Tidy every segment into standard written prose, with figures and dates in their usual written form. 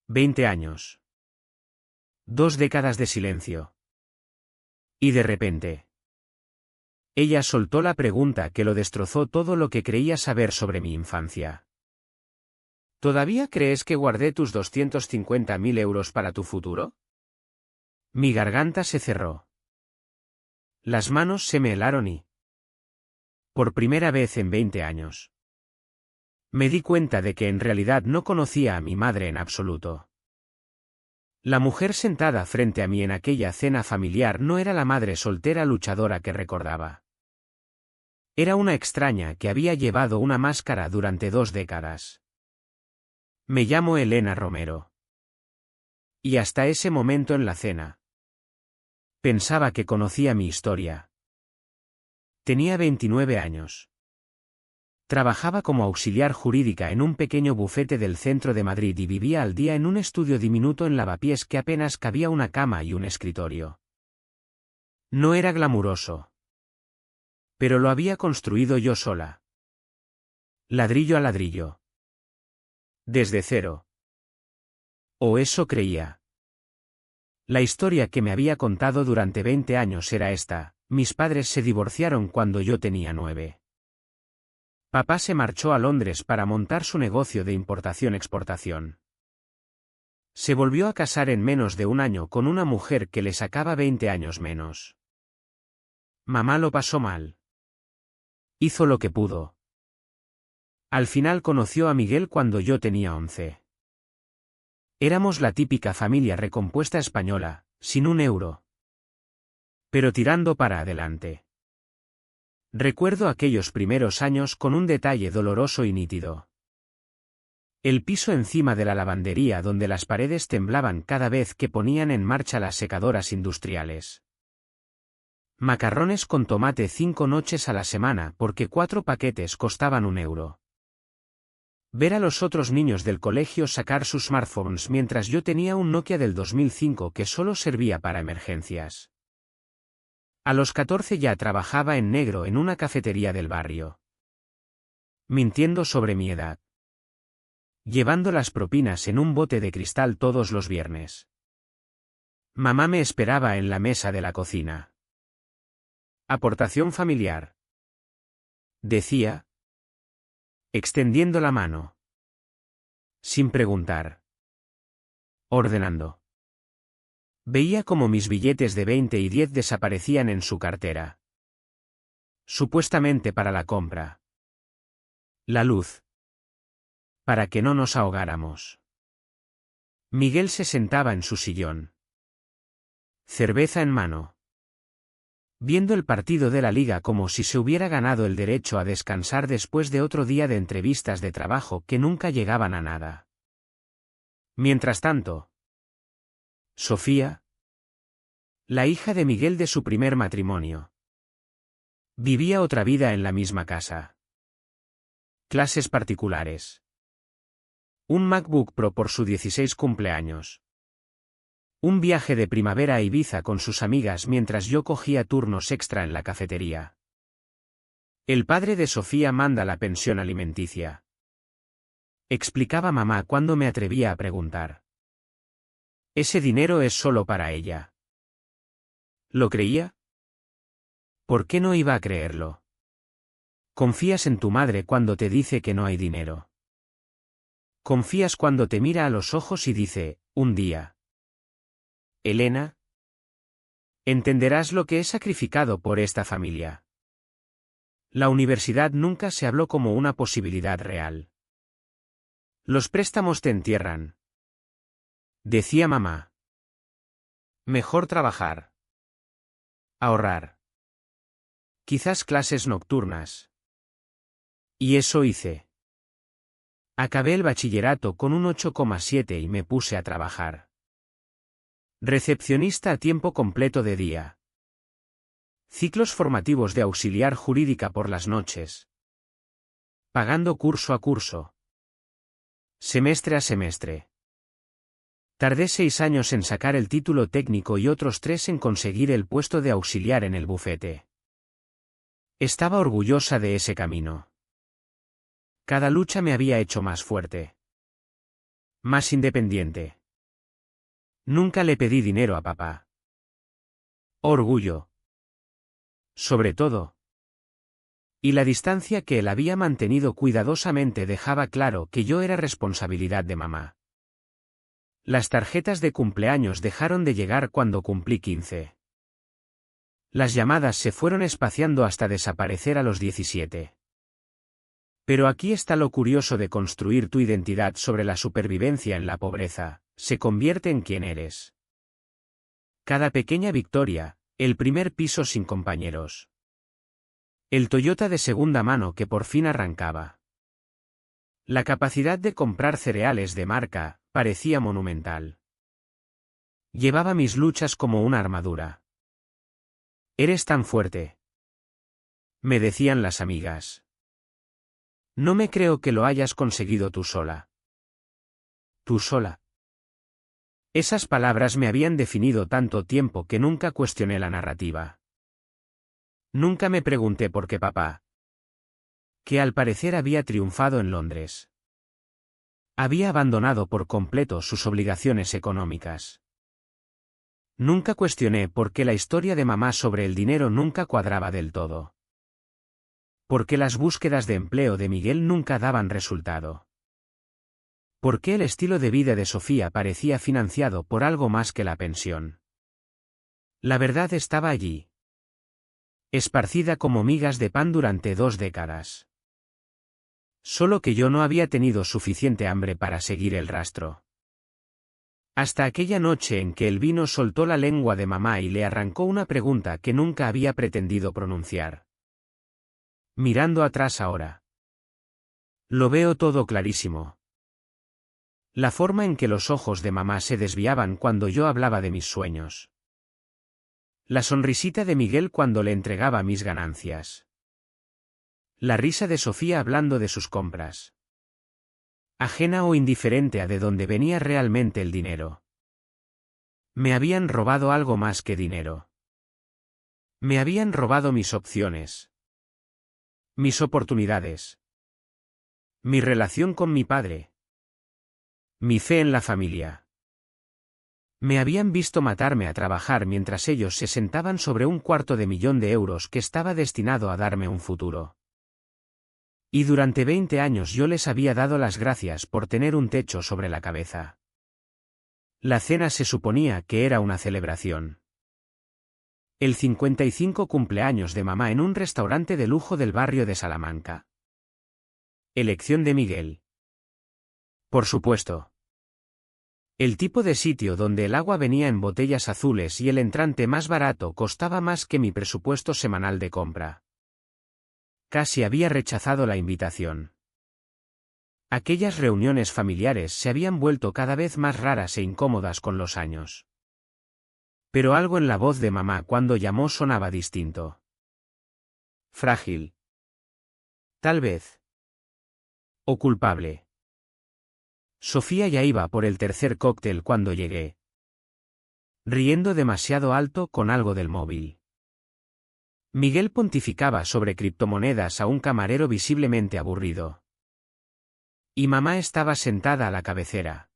20 años. 2 décadas de silencio. Y de repente. Ella soltó la pregunta que lo destrozó todo lo que creía saber sobre mi infancia. ¿Todavía crees que guardé tus 250.000 euros para tu futuro? Mi garganta se cerró. Las manos se me helaron y, por primera vez en 20 años, me di cuenta de que en realidad no conocía a mi madre en absoluto. La mujer sentada frente a mí en aquella cena familiar no era la madre soltera luchadora que recordaba. Era una extraña que había llevado una máscara durante 2 décadas. Me llamo Elena Romero. Y hasta ese momento en la cena, pensaba que conocía mi historia. Tenía 29 años. Trabajaba como auxiliar jurídica en un pequeño bufete del centro de Madrid y vivía al día en un estudio diminuto en Lavapiés que apenas cabía una cama y un escritorio. No era glamuroso. Pero lo había construido yo sola. Ladrillo a ladrillo. Desde cero. O eso creía. La historia que me había contado durante 20 años era esta: mis padres se divorciaron cuando yo tenía 9. Papá se marchó a Londres para montar su negocio de importación-exportación. Se volvió a casar en menos de un año con una mujer que le sacaba 20 años menos. Mamá lo pasó mal. Hizo lo que pudo. Al final conoció a Miguel cuando yo tenía 11. Éramos la típica familia recompuesta española, sin un euro. Pero tirando para adelante. Recuerdo aquellos primeros años con un detalle doloroso y nítido. El piso encima de la lavandería donde las paredes temblaban cada vez que ponían en marcha las secadoras industriales. Macarrones con tomate 5 noches a la semana porque 4 paquetes costaban 1 euro. Ver a los otros niños del colegio sacar sus smartphones mientras yo tenía un Nokia del 2005 que solo servía para emergencias. A los 14 ya trabajaba en negro en una cafetería del barrio. Mintiendo sobre mi edad. Llevando las propinas en un bote de cristal todos los viernes. Mamá me esperaba en la mesa de la cocina. Aportación familiar. Decía. Extendiendo la mano. Sin preguntar. Ordenando. Veía cómo mis billetes de 20 y 10 desaparecían en su cartera. Supuestamente para la compra. La luz. Para que no nos ahogáramos. Miguel se sentaba en su sillón. Cerveza en mano. Viendo el partido de la liga como si se hubiera ganado el derecho a descansar después de otro día de entrevistas de trabajo que nunca llegaban a nada. Mientras tanto, Sofía, la hija de Miguel de su primer matrimonio, vivía otra vida en la misma casa. Clases particulares. Un MacBook Pro por su 16 cumpleaños. Un viaje de primavera a Ibiza con sus amigas mientras yo cogía turnos extra en la cafetería. El padre de Sofía manda la pensión alimenticia. Explicaba mamá cuando me atrevía a preguntar. Ese dinero es solo para ella. ¿Lo creía? ¿Por qué no iba a creerlo? Confías en tu madre cuando te dice que no hay dinero. Confías cuando te mira a los ojos y dice, un día. Elena, entenderás lo que he sacrificado por esta familia. La universidad nunca se habló como una posibilidad real. Los préstamos te entierran. Decía mamá. Mejor trabajar. Ahorrar. Quizás clases nocturnas. Y eso hice. Acabé el bachillerato con un 8,7 y me puse a trabajar. Recepcionista a tiempo completo de día. Ciclos formativos de auxiliar jurídica por las noches. Pagando curso a curso. Semestre a semestre. Tardé 6 años en sacar el título técnico y otros 3 en conseguir el puesto de auxiliar en el bufete. Estaba orgullosa de ese camino. Cada lucha me había hecho más fuerte. Más independiente. Nunca le pedí dinero a papá. Orgullo. Sobre todo. Y la distancia que él había mantenido cuidadosamente dejaba claro que yo era responsabilidad de mamá. Las tarjetas de cumpleaños dejaron de llegar cuando cumplí 15. Las llamadas se fueron espaciando hasta desaparecer a los 17. Pero aquí está lo curioso de construir tu identidad sobre la supervivencia en la pobreza, se convierte en quien eres. Cada pequeña victoria, el primer piso sin compañeros. El Toyota de segunda mano que por fin arrancaba. La capacidad de comprar cereales de marca parecía monumental. Llevaba mis luchas como una armadura. Eres tan fuerte, me decían las amigas. No me creo que lo hayas conseguido tú sola. Tú sola. Esas palabras me habían definido tanto tiempo que nunca cuestioné la narrativa. Nunca me pregunté por qué papá, que al parecer había triunfado en Londres, había abandonado por completo sus obligaciones económicas. Nunca cuestioné por qué la historia de mamá sobre el dinero nunca cuadraba del todo. ¿Por qué las búsquedas de empleo de Miguel nunca daban resultado? ¿Por qué el estilo de vida de Sofía parecía financiado por algo más que la pensión? La verdad estaba allí, esparcida como migas de pan durante 2 décadas. Solo que yo no había tenido suficiente hambre para seguir el rastro. Hasta aquella noche en que el vino soltó la lengua de mamá y le arrancó una pregunta que nunca había pretendido pronunciar. Mirando atrás ahora, lo veo todo clarísimo. La forma en que los ojos de mamá se desviaban cuando yo hablaba de mis sueños. La sonrisita de Miguel cuando le entregaba mis ganancias. La risa de Sofía hablando de sus compras. Ajena o indiferente a de dónde venía realmente el dinero. Me habían robado algo más que dinero. Me habían robado mis opciones. Mis oportunidades. Mi relación con mi padre. Mi fe en la familia. Me habían visto matarme a trabajar mientras ellos se sentaban sobre un $250,000 que estaba destinado a darme un futuro. Y durante 20 años yo les había dado las gracias por tener un techo sobre la cabeza. La cena se suponía que era una celebración. El 55 cumpleaños de mamá en un restaurante de lujo del barrio de Salamanca. Elección de Miguel. Por supuesto. El tipo de sitio donde el agua venía en botellas azules y el entrante más barato costaba más que mi presupuesto semanal de compra. Casi había rechazado la invitación. Aquellas reuniones familiares se habían vuelto cada vez más raras e incómodas con los años. Pero algo en la voz de mamá cuando llamó sonaba distinto. Frágil. Tal vez. O culpable. Sofía ya iba por el tercer cóctel cuando llegué. Riendo demasiado alto con algo del móvil. Miguel pontificaba sobre criptomonedas a un camarero visiblemente aburrido. Y mamá estaba sentada a la cabecera.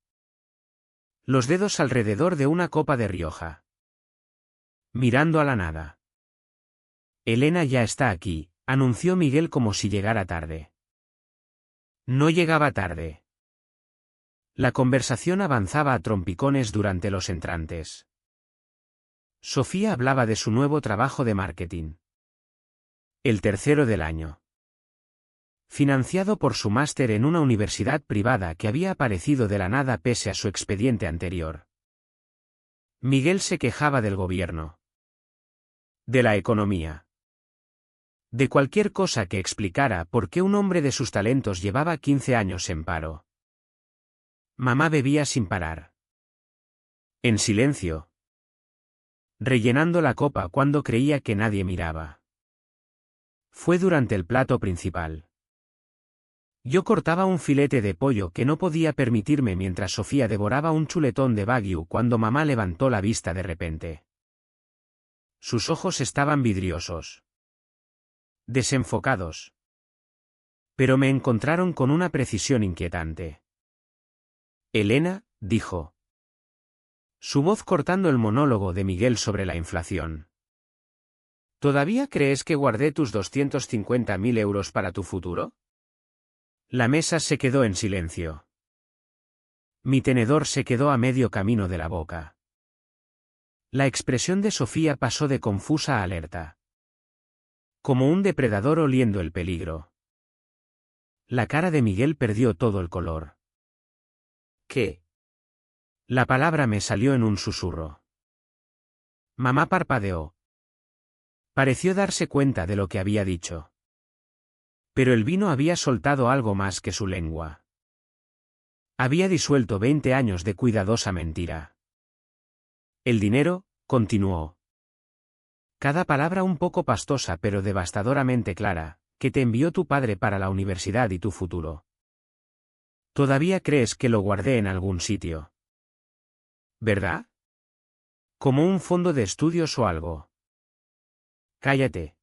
Los dedos alrededor de una copa de Rioja. Mirando a la nada. Elena ya está aquí, anunció Miguel como si llegara tarde. No llegaba tarde. La conversación avanzaba a trompicones durante los entrantes. Sofía hablaba de su nuevo trabajo de marketing. El tercero del año. Financiado por su máster en una universidad privada que había aparecido de la nada pese a su expediente anterior. Miguel se quejaba del gobierno. De la economía. De cualquier cosa que explicara por qué un hombre de sus talentos llevaba 15 años en paro. Mamá bebía sin parar. En silencio. Rellenando la copa cuando creía que nadie miraba. Fue durante el plato principal. Yo cortaba un filete de pollo que no podía permitirme mientras Sofía devoraba un chuletón de Wagyu cuando mamá levantó la vista de repente. Sus ojos estaban vidriosos. Desenfocados. Pero me encontraron con una precisión inquietante. Elena, dijo. Su voz cortando el monólogo de Miguel sobre la inflación. ¿Todavía crees que guardé tus 250.000 euros para tu futuro? La mesa se quedó en silencio. Mi tenedor se quedó a medio camino de la boca. La expresión de Sofía pasó de confusa a alerta. Como un depredador oliendo el peligro. La cara de Miguel perdió todo el color. ¿Qué? La palabra me salió en un susurro. Mamá parpadeó. Pareció darse cuenta de lo que había dicho. Pero el vino había soltado algo más que su lengua. Había disuelto 20 años de cuidadosa mentira. El dinero, continuó. Cada palabra un poco pastosa pero devastadoramente clara, que te envió tu padre para la universidad y tu futuro. ¿Todavía crees que lo guardé en algún sitio? ¿Verdad? Como un fondo de estudios o algo. Cállate.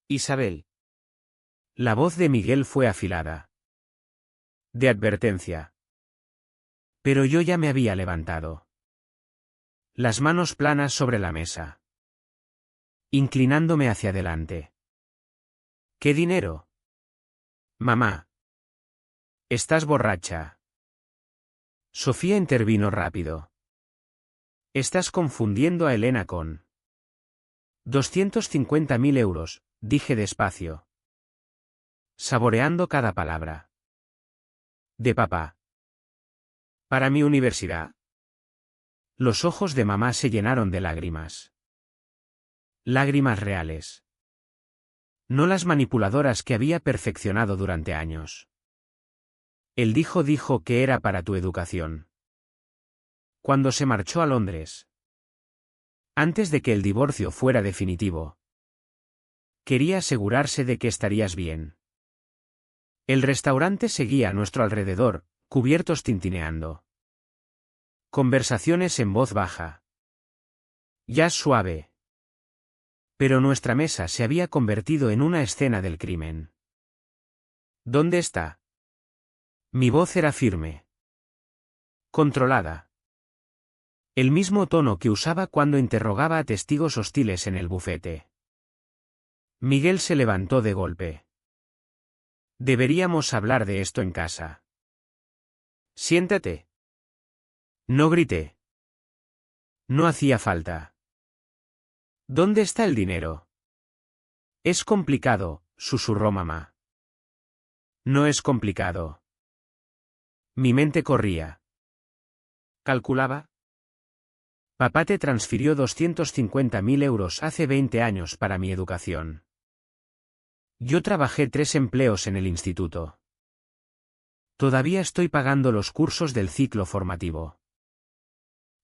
Isabel. La voz de Miguel fue afilada. De advertencia. Pero yo ya me había levantado. Las manos planas sobre la mesa. Inclinándome hacia adelante. ¿Qué dinero? Mamá. Estás borracha. Sofía intervino rápido. Estás confundiendo a Elena con 250.000 euros, dije despacio. Saboreando cada palabra. De papá. ¿Para mi universidad? Los ojos de mamá se llenaron de lágrimas. Lágrimas reales. No las manipuladoras que había perfeccionado durante años. Él dijo que era para tu educación. Cuando se marchó a Londres. Antes de que el divorcio fuera definitivo. Quería asegurarse de que estarías bien. El restaurante seguía a nuestro alrededor, cubiertos tintineando. Conversaciones en voz baja. Jazz suave. Pero nuestra mesa se había convertido en una escena del crimen. ¿Dónde está? Mi voz era firme. Controlada. El mismo tono que usaba cuando interrogaba a testigos hostiles en el bufete. Miguel se levantó de golpe. Deberíamos hablar de esto en casa. Siéntate. No grité. No hacía falta. ¿Dónde está el dinero? Es complicado, susurró mamá. No es complicado. Mi mente corría. Calculaba. Papá te transfirió 250.000 euros hace 20 años para mi educación. Yo trabajé 3 empleos en el instituto. Todavía estoy pagando los cursos del ciclo formativo.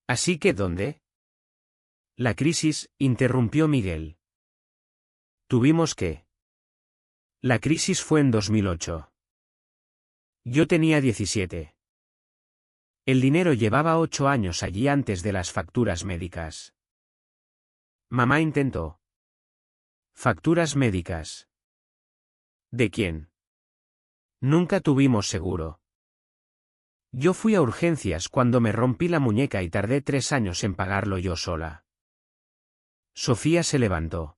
Así que ¿dónde? La crisis, interrumpió Miguel. Tuvimos que. La crisis fue en 2008. Yo tenía 17. El dinero llevaba 8 años allí antes de las facturas médicas. Mamá intentó. Facturas médicas. ¿De quién? Nunca tuvimos seguro. Yo fui a urgencias cuando me rompí la muñeca y tardé 3 años en pagarlo yo sola. Sofía se levantó.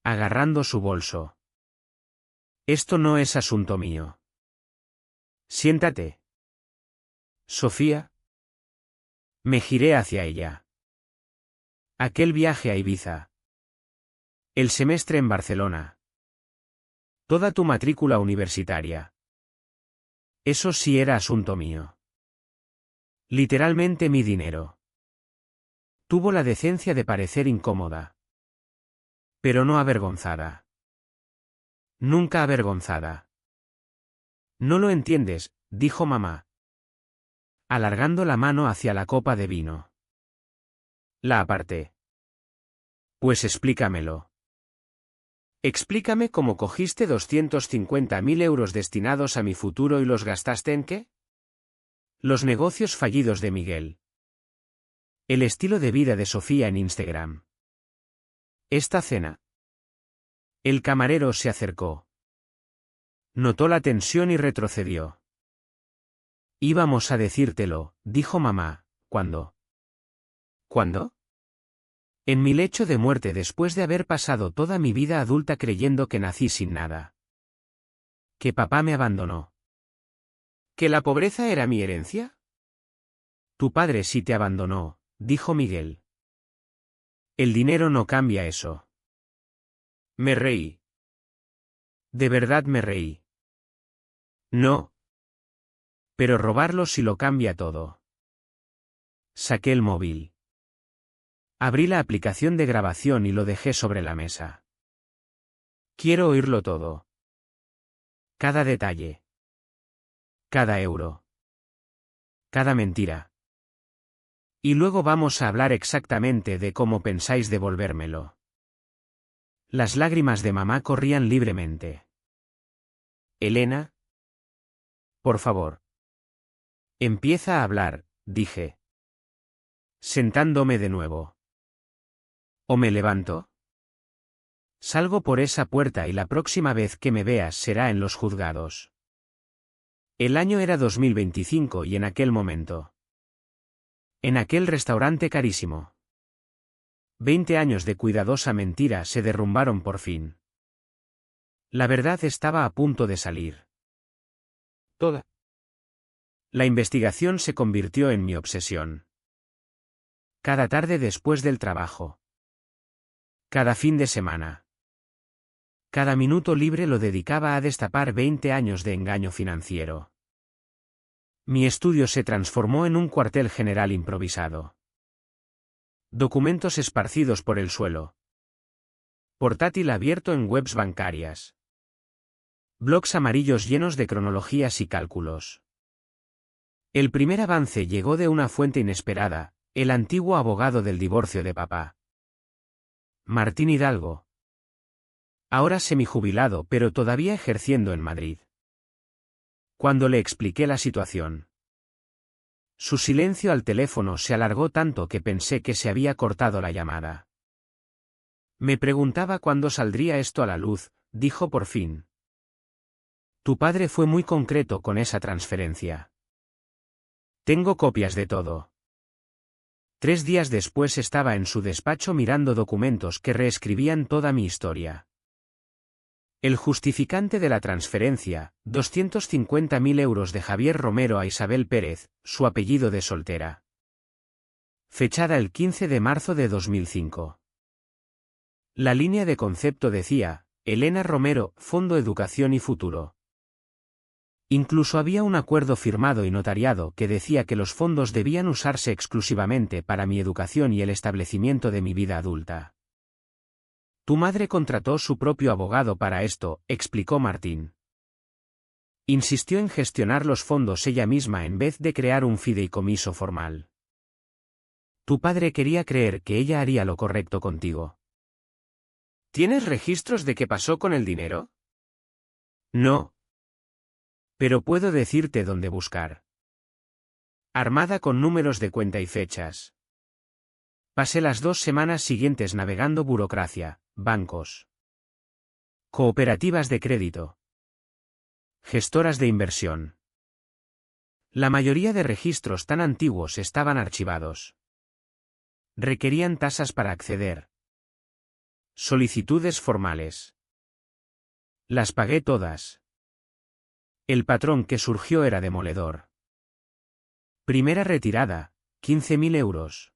Agarrando su bolso. Esto no es asunto mío. Siéntate. Sofía. Me giré hacia ella. Aquel viaje a Ibiza. El semestre en Barcelona. Toda tu matrícula universitaria. Eso sí era asunto mío. Literalmente mi dinero. Tuvo la decencia de parecer incómoda. Pero no avergonzada. Nunca avergonzada. No lo entiendes, dijo mamá. Alargando la mano hacia la copa de vino. La aparté. Pues explícamelo. Explícame cómo cogiste 250.000 euros destinados a mi futuro y los gastaste en qué. Los negocios fallidos de Miguel. El estilo de vida de Sofía en Instagram. Esta cena. El camarero se acercó. Notó la tensión y retrocedió. Íbamos a decírtelo, dijo mamá. ¿Cuándo? ¿Cuándo? En mi lecho de muerte después de haber pasado toda mi vida adulta creyendo que nací sin nada. Que papá me abandonó. ¿Que la pobreza era mi herencia? Tu padre sí te abandonó, dijo Miguel. El dinero no cambia eso. Me reí. De verdad me reí. No. Pero robarlo sí lo cambia todo. Saqué el móvil. Abrí la aplicación de grabación y lo dejé sobre la mesa. Quiero oírlo todo. Cada detalle. Cada euro. Cada mentira. Y luego vamos a hablar exactamente de cómo pensáis devolvérmelo. Las lágrimas de mamá corrían libremente. Elena. Por favor. Empieza a hablar, dije. Sentándome de nuevo. ¿O me levanto? Salgo por esa puerta y la próxima vez que me veas será en los juzgados. El año era 2025 y en aquel momento. En aquel restaurante carísimo. 20 años de cuidadosa mentira se derrumbaron por fin. La verdad estaba a punto de salir. Toda. La investigación se convirtió en mi obsesión. Cada tarde después del trabajo. Cada fin de semana. Cada minuto libre lo dedicaba a destapar 20 años de engaño financiero. Mi estudio se transformó en un cuartel general improvisado. Documentos esparcidos por el suelo. Portátil abierto en webs bancarias. Blocs amarillos llenos de cronologías y cálculos. El primer avance llegó de una fuente inesperada, el antiguo abogado del divorcio de papá. Martín Hidalgo. Ahora semijubilado pero todavía ejerciendo en Madrid. Cuando le expliqué la situación. Su silencio al teléfono se alargó tanto que pensé que se había cortado la llamada. Me preguntaba cuándo saldría esto a la luz, dijo por fin. Tu padre fue muy concreto con esa transferencia. Tengo copias de todo. 3 días después estaba en su despacho mirando documentos que reescribían toda mi historia. El justificante de la transferencia, 250.000 euros de Javier Romero a Isabel Pérez, su apellido de soltera. Fechada el 15 de marzo de 2005. La línea de concepto decía, Elena Romero, Fondo Educación y Futuro. Incluso había un acuerdo firmado y notariado que decía que los fondos debían usarse exclusivamente para mi educación y el establecimiento de mi vida adulta. Tu madre contrató su propio abogado para esto, explicó Martín. Insistió en gestionar los fondos ella misma en vez de crear un fideicomiso formal. Tu padre quería creer que ella haría lo correcto contigo. ¿Tienes registros de qué pasó con el dinero? No. Pero puedo decirte dónde buscar. Armada con números de cuenta y fechas. Pasé las 2 semanas siguientes navegando burocracia, bancos, cooperativas de crédito, gestoras de inversión. La mayoría de registros tan antiguos estaban archivados. Requerían tasas para acceder. Solicitudes formales. Las pagué todas. El patrón que surgió era demoledor. Primera retirada, 15.000 euros.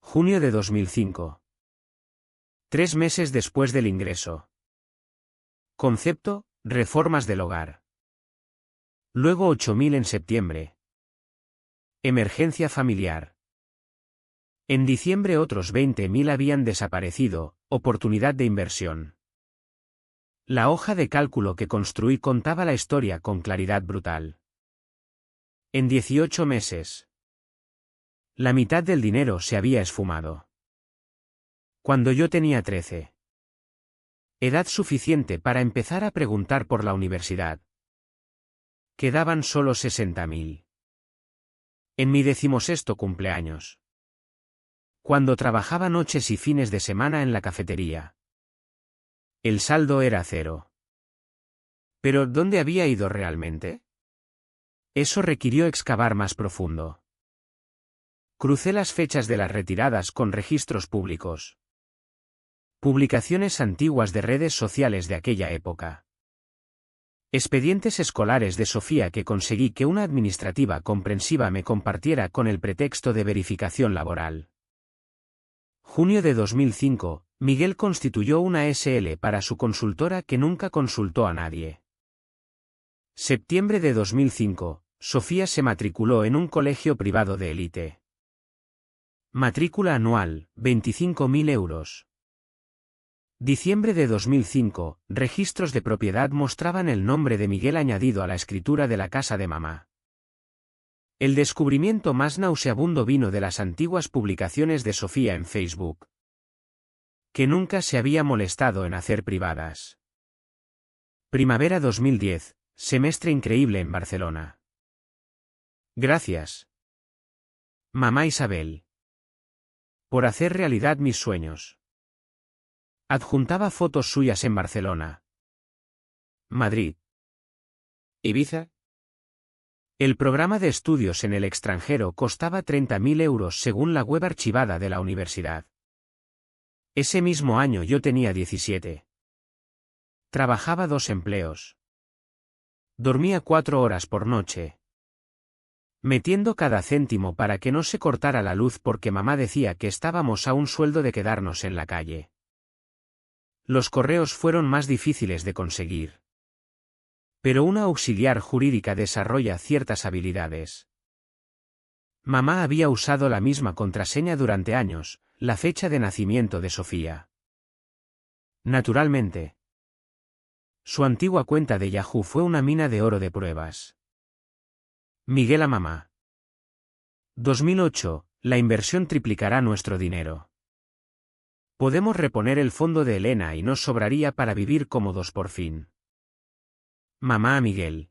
Junio de 2005. 3 meses después del ingreso. Concepto, reformas del hogar. Luego 8.000 en septiembre. Emergencia familiar. En diciembre otros 20.000 habían desaparecido, oportunidad de inversión. La hoja de cálculo que construí contaba la historia con claridad brutal. En 18 meses. La mitad del dinero se había esfumado. Cuando yo tenía 13. Edad suficiente para empezar a preguntar por la universidad. Quedaban solo 60.000. En mi 16º cumpleaños. Cuando trabajaba noches y fines de semana en la cafetería. El saldo era 0. ¿Pero dónde había ido realmente? Eso requirió excavar más profundo. Crucé las fechas de las retiradas con registros públicos. Publicaciones antiguas de redes sociales de aquella época. Expedientes escolares de Sofía que conseguí que una administrativa comprensiva me compartiera con el pretexto de verificación laboral. Junio de 2005, Miguel constituyó una SL para su consultora que nunca consultó a nadie. Septiembre de 2005, Sofía se matriculó en un colegio privado de élite. Matrícula anual, 25.000 euros. Diciembre de 2005, registros de propiedad mostraban el nombre de Miguel añadido a la escritura de la casa de mamá. El descubrimiento más nauseabundo vino de las antiguas publicaciones de Sofía en Facebook, que nunca se había molestado en hacer privadas. Primavera 2010, semestre increíble en Barcelona. Gracias, mamá Isabel, por hacer realidad mis sueños. Adjuntaba fotos suyas en Barcelona, Madrid, Ibiza. El programa de estudios en el extranjero costaba 30.000 euros según la web archivada de la universidad. Ese mismo año yo tenía 17. Trabajaba 2 empleos. Dormía 4 horas por noche, metiendo cada céntimo para que no se cortara la luz porque mamá decía que estábamos a un sueldo de quedarnos en la calle. Los correos fueron más difíciles de conseguir. Pero una auxiliar jurídica desarrolla ciertas habilidades. Mamá había usado la misma contraseña durante años, la fecha de nacimiento de Sofía. Naturalmente, su antigua cuenta de Yahoo fue una mina de oro de pruebas. Miguel a mamá. 2008, la inversión triplicará nuestro dinero. Podemos reponer el fondo de Elena y nos sobraría para vivir cómodos por fin. Mamá a Miguel.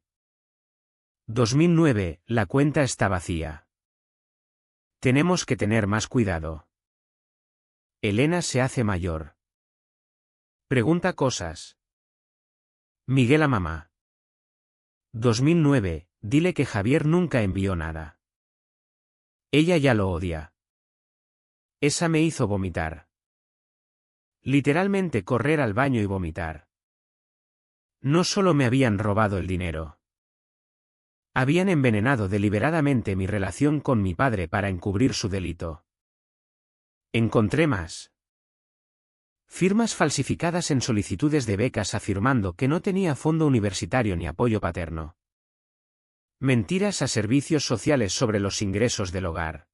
2009, la cuenta está vacía. Tenemos que tener más cuidado. Elena se hace mayor. Pregunta cosas. Miguel a mamá. 2009, dile que Javier nunca envió nada. Ella ya lo odia. Esa me hizo vomitar. Literalmente correr al baño y vomitar. No solo me habían robado el dinero. Habían envenenado deliberadamente mi relación con mi padre para encubrir su delito. Encontré más. Firmas falsificadas en solicitudes de becas afirmando que no tenía fondo universitario ni apoyo paterno. Mentiras a servicios sociales sobre los ingresos del hogar.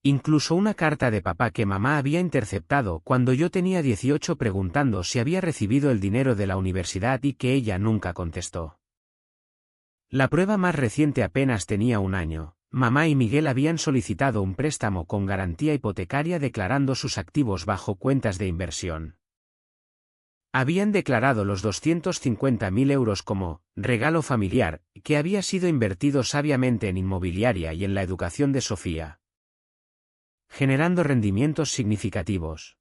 Incluso una carta de papá que mamá había interceptado cuando yo tenía 18 preguntando si había recibido el dinero de la universidad y que ella nunca contestó. La prueba más reciente apenas tenía 1 año. Mamá y Miguel habían solicitado un préstamo con garantía hipotecaria declarando sus activos bajo cuentas de inversión. Habían declarado los 250.000 euros como regalo familiar, que había sido invertido sabiamente en inmobiliaria y en la educación de Sofía, generando rendimientos significativos.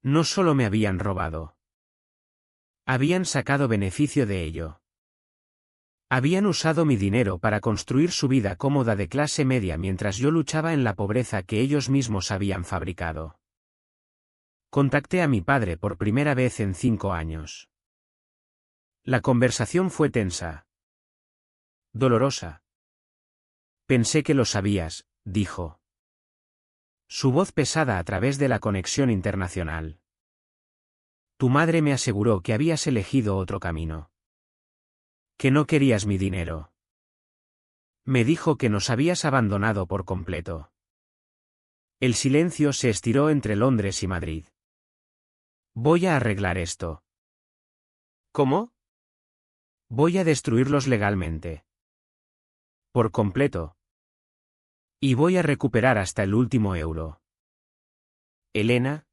No solo me habían robado. Habían sacado beneficio de ello. Habían usado mi dinero para construir su vida cómoda de clase media mientras yo luchaba en la pobreza que ellos mismos habían fabricado. Contacté a mi padre por primera vez en 5 años. La conversación fue tensa. Dolorosa. Pensé que lo sabías, dijo. Su voz pesada a través de la conexión internacional. Tu madre me aseguró que habías elegido otro camino. Que no querías mi dinero. Me dijo que nos habías abandonado por completo. El silencio se estiró entre Londres y Madrid. Voy a arreglar esto. ¿Cómo? Voy a destruirlos legalmente. Por completo. Y voy a recuperar hasta el último euro. Elena.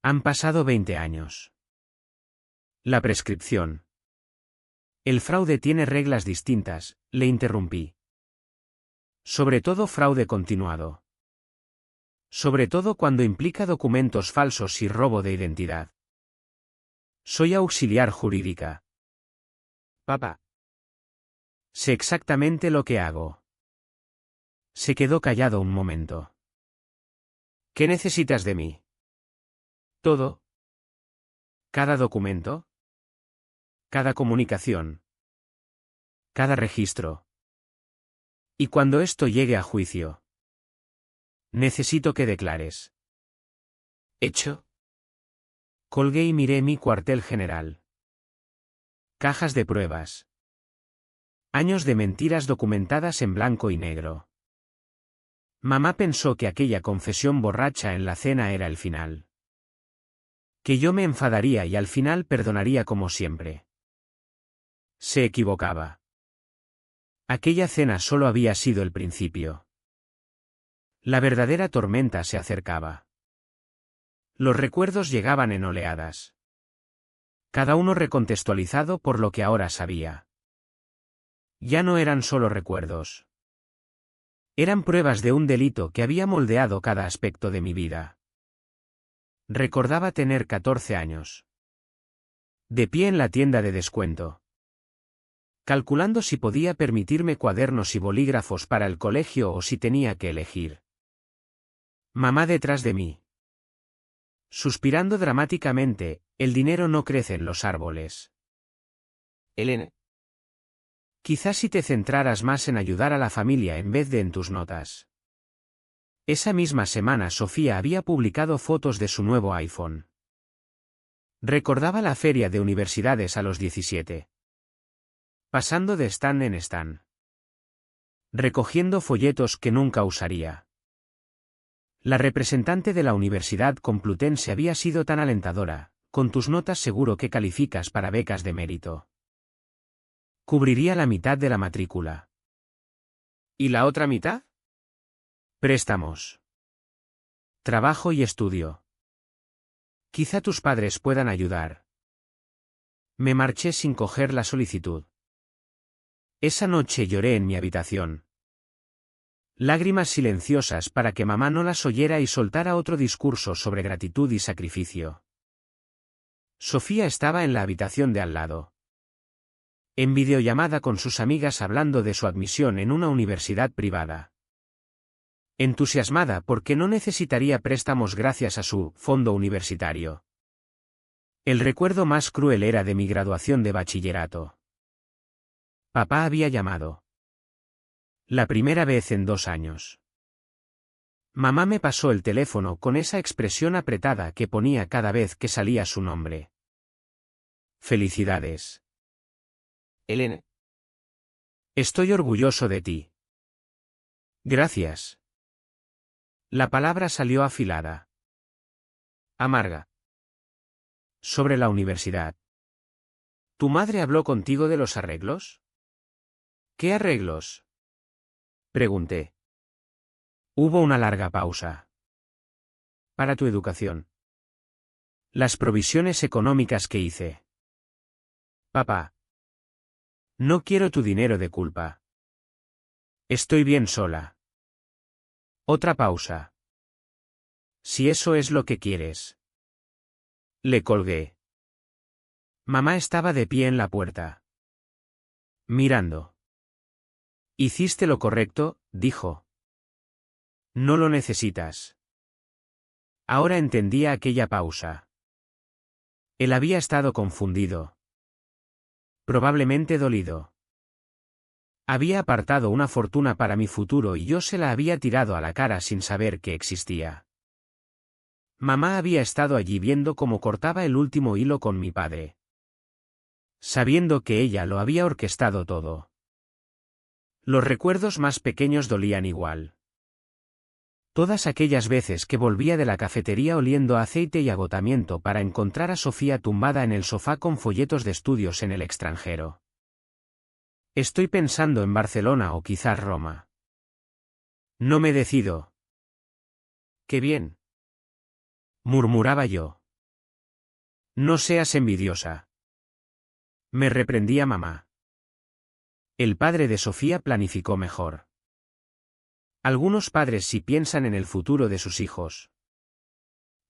Han pasado 20 años. La prescripción. El fraude tiene reglas distintas, le interrumpí. Sobre todo fraude continuado. Sobre todo cuando implica documentos falsos y robo de identidad. Soy auxiliar jurídica. Papá. Sé exactamente lo que hago. Se quedó callado un momento. ¿Qué necesitas de mí? Todo. Cada documento. Cada comunicación. Cada registro. Y cuando esto llegue a juicio, necesito que declares. ¿Hecho? Colgué y miré mi cuartel general. Cajas de pruebas. Años de mentiras documentadas en blanco y negro. Mamá pensó que aquella confesión borracha en la cena era el final. Que yo me enfadaría y al final perdonaría como siempre. Se equivocaba. Aquella cena solo había sido el principio. La verdadera tormenta se acercaba. Los recuerdos llegaban en oleadas. Cada uno recontextualizado por lo que ahora sabía. Ya no eran solo recuerdos. Eran pruebas de un delito que había moldeado cada aspecto de mi vida. Recordaba tener 14 años. De pie en la tienda de descuento. Calculando si podía permitirme cuadernos y bolígrafos para el colegio o si tenía que elegir. Mamá detrás de mí. Suspirando dramáticamente, el dinero no crece en los árboles. Elena. Quizás si te centraras más en ayudar a la familia en vez de en tus notas. Esa misma semana Sofía había publicado fotos de su nuevo iPhone. Recordaba la feria de universidades a los 17. Pasando de stand en stand. Recogiendo folletos que nunca usaría. La representante de la Universidad Complutense había sido tan alentadora: con tus notas seguro que calificas para becas de mérito. Cubriría la mitad de la matrícula. ¿Y la otra mitad? Préstamos. Trabajo y estudio. Quizá tus padres puedan ayudar. Me marché sin coger la solicitud. Esa noche lloré en mi habitación. Lágrimas silenciosas para que mamá no las oyera y soltara otro discurso sobre gratitud y sacrificio. Sofía estaba en la habitación de al lado. En videollamada con sus amigas hablando de su admisión en una universidad privada. Entusiasmada porque no necesitaría préstamos gracias a su fondo universitario. El recuerdo más cruel era de mi graduación de bachillerato. Papá había llamado. La primera vez en 2 años. Mamá me pasó el teléfono con esa expresión apretada que ponía cada vez que salía su nombre. Felicidades. Elena. Estoy orgulloso de ti. Gracias. La palabra salió afilada. Amarga. Sobre la universidad. ¿Tu madre habló contigo de los arreglos? ¿Qué arreglos? Pregunté. Hubo una larga pausa. Para tu educación. Las provisiones económicas que hice. Papá. No quiero tu dinero de culpa. Estoy bien sola. Otra pausa. Si eso es lo que quieres. Le colgué. Mamá estaba de pie en la puerta. Mirando. Hiciste lo correcto, dijo. No lo necesitas. Ahora entendía aquella pausa. Él había estado confundido. Probablemente dolido. Había apartado una fortuna para mi futuro y yo se la había tirado a la cara sin saber que existía. Mamá había estado allí viendo cómo cortaba el último hilo con mi padre. Sabiendo que ella lo había orquestado todo. Los recuerdos más pequeños dolían igual. Todas aquellas veces que volvía de la cafetería oliendo a aceite y agotamiento para encontrar a Sofía tumbada en el sofá con folletos de estudios en el extranjero. Estoy pensando en Barcelona o quizás Roma. No me decido. ¡Qué bien!, murmuraba yo. No seas envidiosa. Me reprendía mamá. El padre de Sofía planificó mejor. Algunos padres sí piensan en el futuro de sus hijos.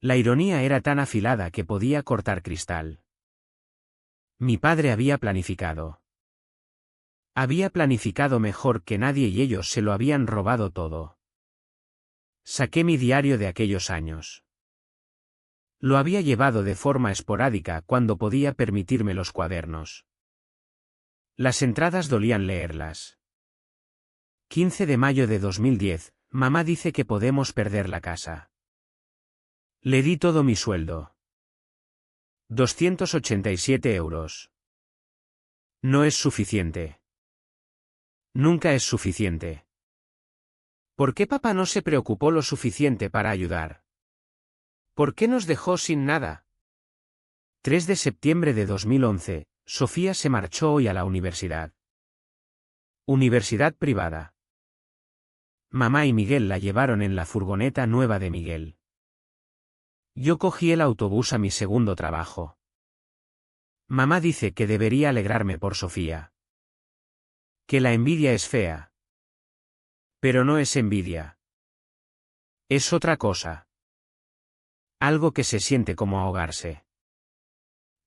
La ironía era tan afilada que podía cortar cristal. Mi padre había planificado. Había planificado mejor que nadie y ellos se lo habían robado todo. Saqué mi diario de aquellos años. Lo había llevado de forma esporádica cuando podía permitirme los cuadernos. Las entradas dolían leerlas. 15 de mayo de 2010, mamá dice que podemos perder la casa. Le di todo mi sueldo. 287 euros. No es suficiente. Nunca es suficiente. ¿Por qué papá no se preocupó lo suficiente para ayudar? ¿Por qué nos dejó sin nada? 3 de septiembre de 2011, Sofía se marchó hoy a la universidad. Universidad privada. Mamá y Miguel la llevaron en la furgoneta nueva de Miguel. Yo cogí el autobús a mi segundo trabajo. Mamá dice que debería alegrarme por Sofía. Que la envidia es fea. Pero no es envidia. Es otra cosa. Algo que se siente como ahogarse.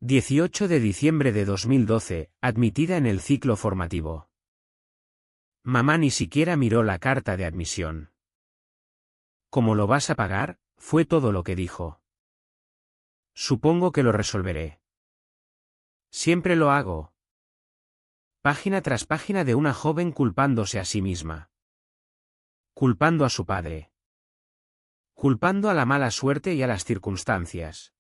18 de diciembre de 2012, admitida en el ciclo formativo. Mamá ni siquiera miró la carta de admisión. ¿Cómo lo vas a pagar? Fue todo lo que dijo. Supongo que lo resolveré. Siempre lo hago. Página tras página de una joven culpándose a sí misma. Culpando a su padre. Culpando a la mala suerte y a las circunstancias.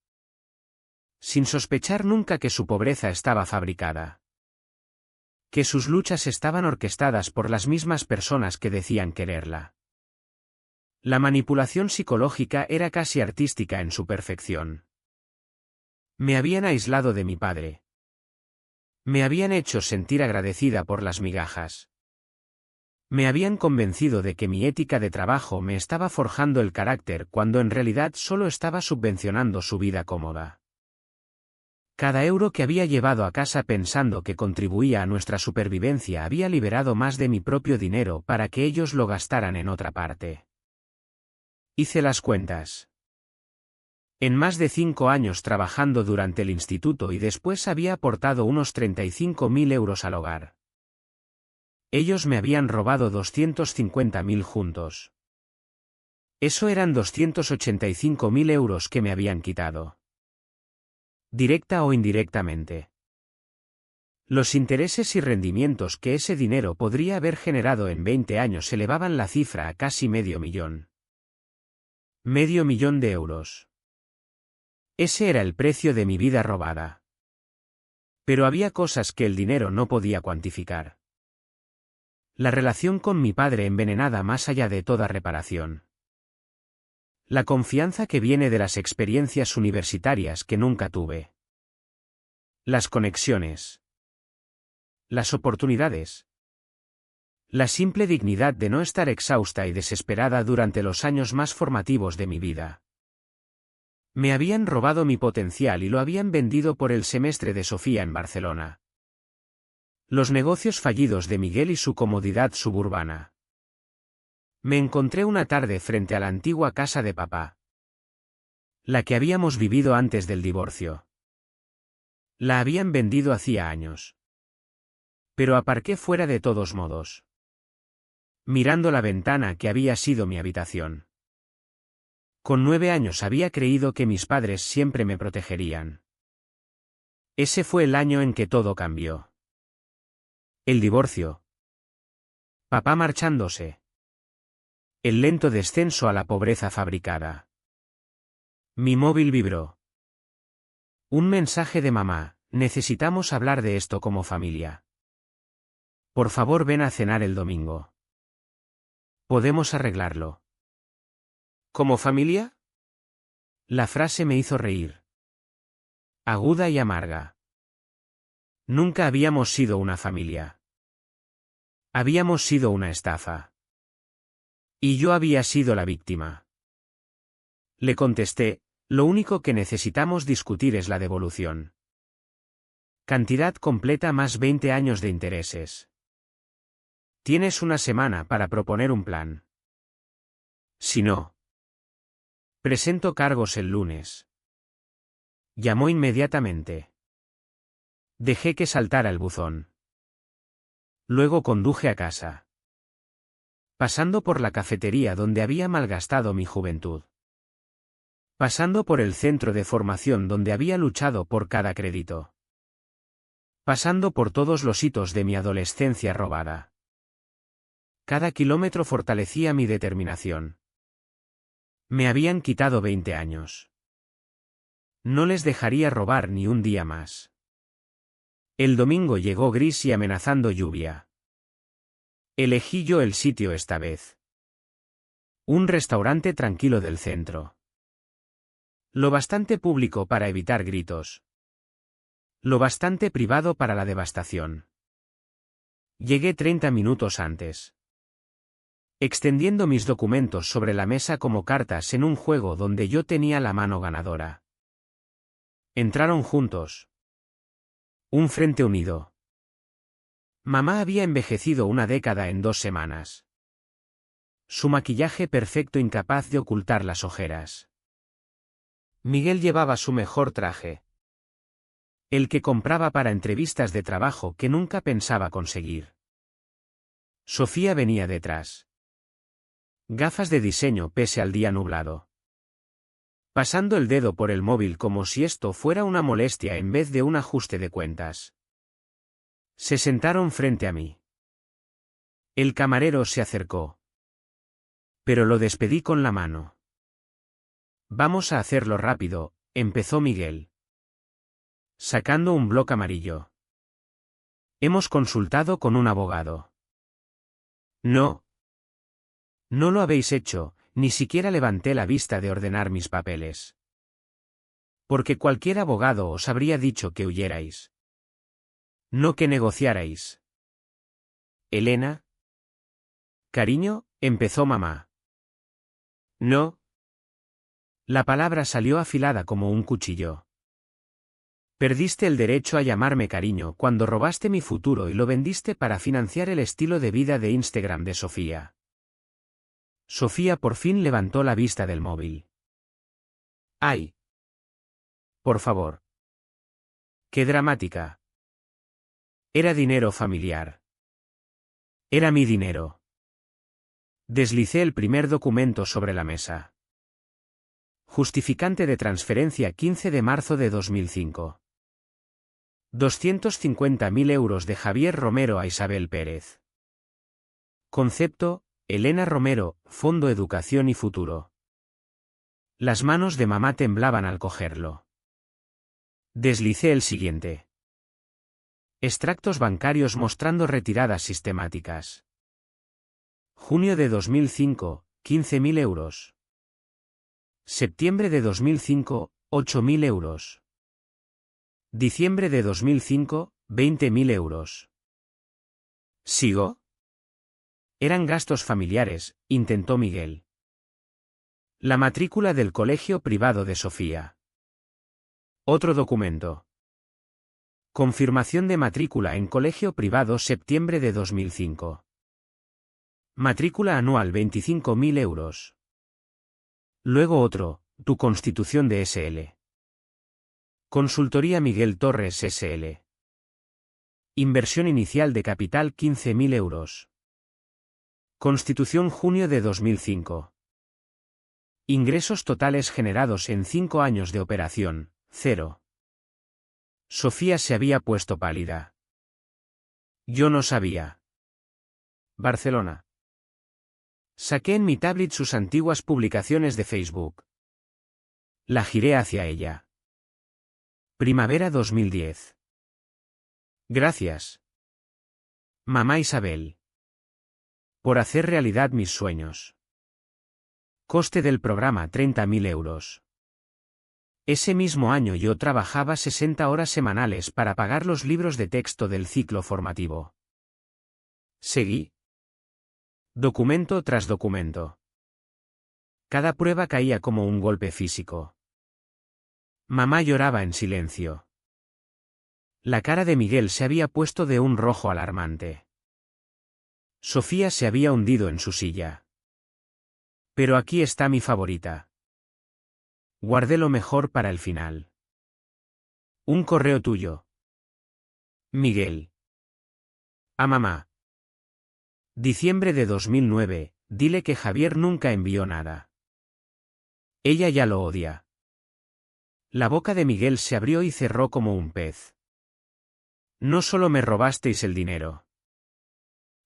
Sin sospechar nunca que su pobreza estaba fabricada. Que sus luchas estaban orquestadas por las mismas personas que decían quererla. La manipulación psicológica era casi artística en su perfección. Me habían aislado de mi padre. Me habían hecho sentir agradecida por las migajas. Me habían convencido de que mi ética de trabajo me estaba forjando el carácter cuando en realidad solo estaba subvencionando su vida cómoda. Cada euro que había llevado a casa pensando que contribuía a nuestra supervivencia había liberado más de mi propio dinero para que ellos lo gastaran en otra parte. Hice las cuentas. En más de 5 años trabajando durante el instituto y después había aportado unos 35.000 euros al hogar. Ellos me habían robado 250.000 juntos. Eso eran 285.000 euros que me habían quitado. Directa o indirectamente. Los intereses y rendimientos que ese dinero podría haber generado en 20 años elevaban la cifra a casi medio millón. Medio millón de euros. Ese era el precio de mi vida robada. Pero había cosas que el dinero no podía cuantificar. La relación con mi padre envenenada más allá de toda reparación. La confianza que viene de las experiencias universitarias que nunca tuve. Las conexiones. Las oportunidades. La simple dignidad de no estar exhausta y desesperada durante los años más formativos de mi vida. Me habían robado mi potencial y lo habían vendido por el semestre de Sofía en Barcelona. Los negocios fallidos de Miguel y su comodidad suburbana. Me encontré una tarde frente a la antigua casa de papá. La que habíamos vivido antes del divorcio. La habían vendido hacía años. Pero aparqué fuera de todos modos. Mirando la ventana que había sido mi habitación. Con 9 años había creído que mis padres siempre me protegerían. Ese fue el año en que todo cambió. El divorcio. Papá marchándose. El lento descenso a la pobreza fabricada. Mi móvil vibró. Un mensaje de mamá: necesitamos hablar de esto como familia. Por favor, ven a cenar el domingo. Podemos arreglarlo. ¿Como familia? La frase me hizo reír. Aguda y amarga. Nunca habíamos sido una familia. Habíamos sido una estafa. Y yo había sido la víctima. Le contesté: lo único que necesitamos discutir es la devolución. Cantidad completa más 20 años de intereses. Tienes una semana para proponer un plan. Si no, presento cargos el lunes. Llamó inmediatamente. Dejé que saltara el buzón. Luego conduje a casa, pasando por la cafetería donde había malgastado mi juventud, pasando por el centro de formación donde había luchado por cada crédito, pasando por todos los hitos de mi adolescencia robada. Cada kilómetro fortalecía mi determinación. Me habían quitado 20 años. No les dejaría robar ni un día más. El domingo llegó gris y amenazando lluvia. Elegí yo el sitio esta vez. Un restaurante tranquilo del centro. Lo bastante público para evitar gritos. Lo bastante privado para la devastación. Llegué 30 minutos antes, extendiendo mis documentos sobre la mesa como cartas en un juego donde yo tenía la mano ganadora. Entraron juntos. Un frente unido. Mamá había envejecido una década en 2 semanas. Su maquillaje perfecto incapaz de ocultar las ojeras. Miguel llevaba su mejor traje. El que compraba para entrevistas de trabajo que nunca pensaba conseguir. Sofía venía detrás. Gafas de diseño pese al día nublado. Pasando el dedo por el móvil como si esto fuera una molestia en vez de un ajuste de cuentas. Se sentaron frente a mí. El camarero se acercó. Pero lo despedí con la mano. Vamos a hacerlo rápido, empezó Miguel, sacando un bloc amarillo. Hemos consultado con un abogado. No. No lo habéis hecho, ni siquiera levanté la vista de ordenar mis papeles. Porque cualquier abogado os habría dicho que huyerais. No que negociarais. Elena. Cariño, empezó mamá. No. La palabra salió afilada como un cuchillo. Perdiste el derecho a llamarme cariño cuando robaste mi futuro y lo vendiste para financiar el estilo de vida de Instagram de Sofía. Sofía por fin levantó la vista del móvil. ¡Ay! Por favor. ¡Qué dramática! Era dinero familiar. Era mi dinero. Deslicé el primer documento sobre la mesa. Justificante de transferencia 15 de marzo de 2005. 250.000 euros de Javier Romero a Isabel Pérez. Concepto, Elena Romero, Fondo Educación y Futuro. Las manos de mamá temblaban al cogerlo. Deslicé el siguiente. Extractos bancarios mostrando retiradas sistemáticas. Junio de 2005, 15.000 euros. Septiembre de 2005, 8.000 euros. Diciembre de 2005, 20.000 euros. ¿Sigo? Eran gastos familiares, intentó Miguel. La matrícula del colegio privado de Sofía. Otro documento. Confirmación de matrícula en colegio privado septiembre de 2005. Matrícula anual 25.000 euros. Luego otro, tu constitución de SL. Consultoría Miguel Torres SL. Inversión inicial de capital 15.000 euros. Constitución junio de 2005. Ingresos totales generados en 5 años de operación, 0. Sofía se había puesto pálida. Yo no sabía. Barcelona. Saqué en mi tablet sus antiguas publicaciones de Facebook. La giré hacia ella. Primavera 2010. Gracias. Mamá Isabel. Por hacer realidad mis sueños. Coste del programa 30.000 euros. Ese mismo año yo trabajaba 60 horas semanales para pagar los libros de texto del ciclo formativo. Seguí. Documento tras documento. Cada prueba caía como un golpe físico. Mamá lloraba en silencio. La cara de Miguel se había puesto de un rojo alarmante. Sofía se había hundido en su silla. Pero aquí está mi favorita. Guardé lo mejor para el final. Un correo tuyo. Miguel. A mamá. Diciembre de 2009, dile que Javier nunca envió nada. Ella ya lo odia. La boca de Miguel se abrió y cerró como un pez. No solo me robasteis el dinero.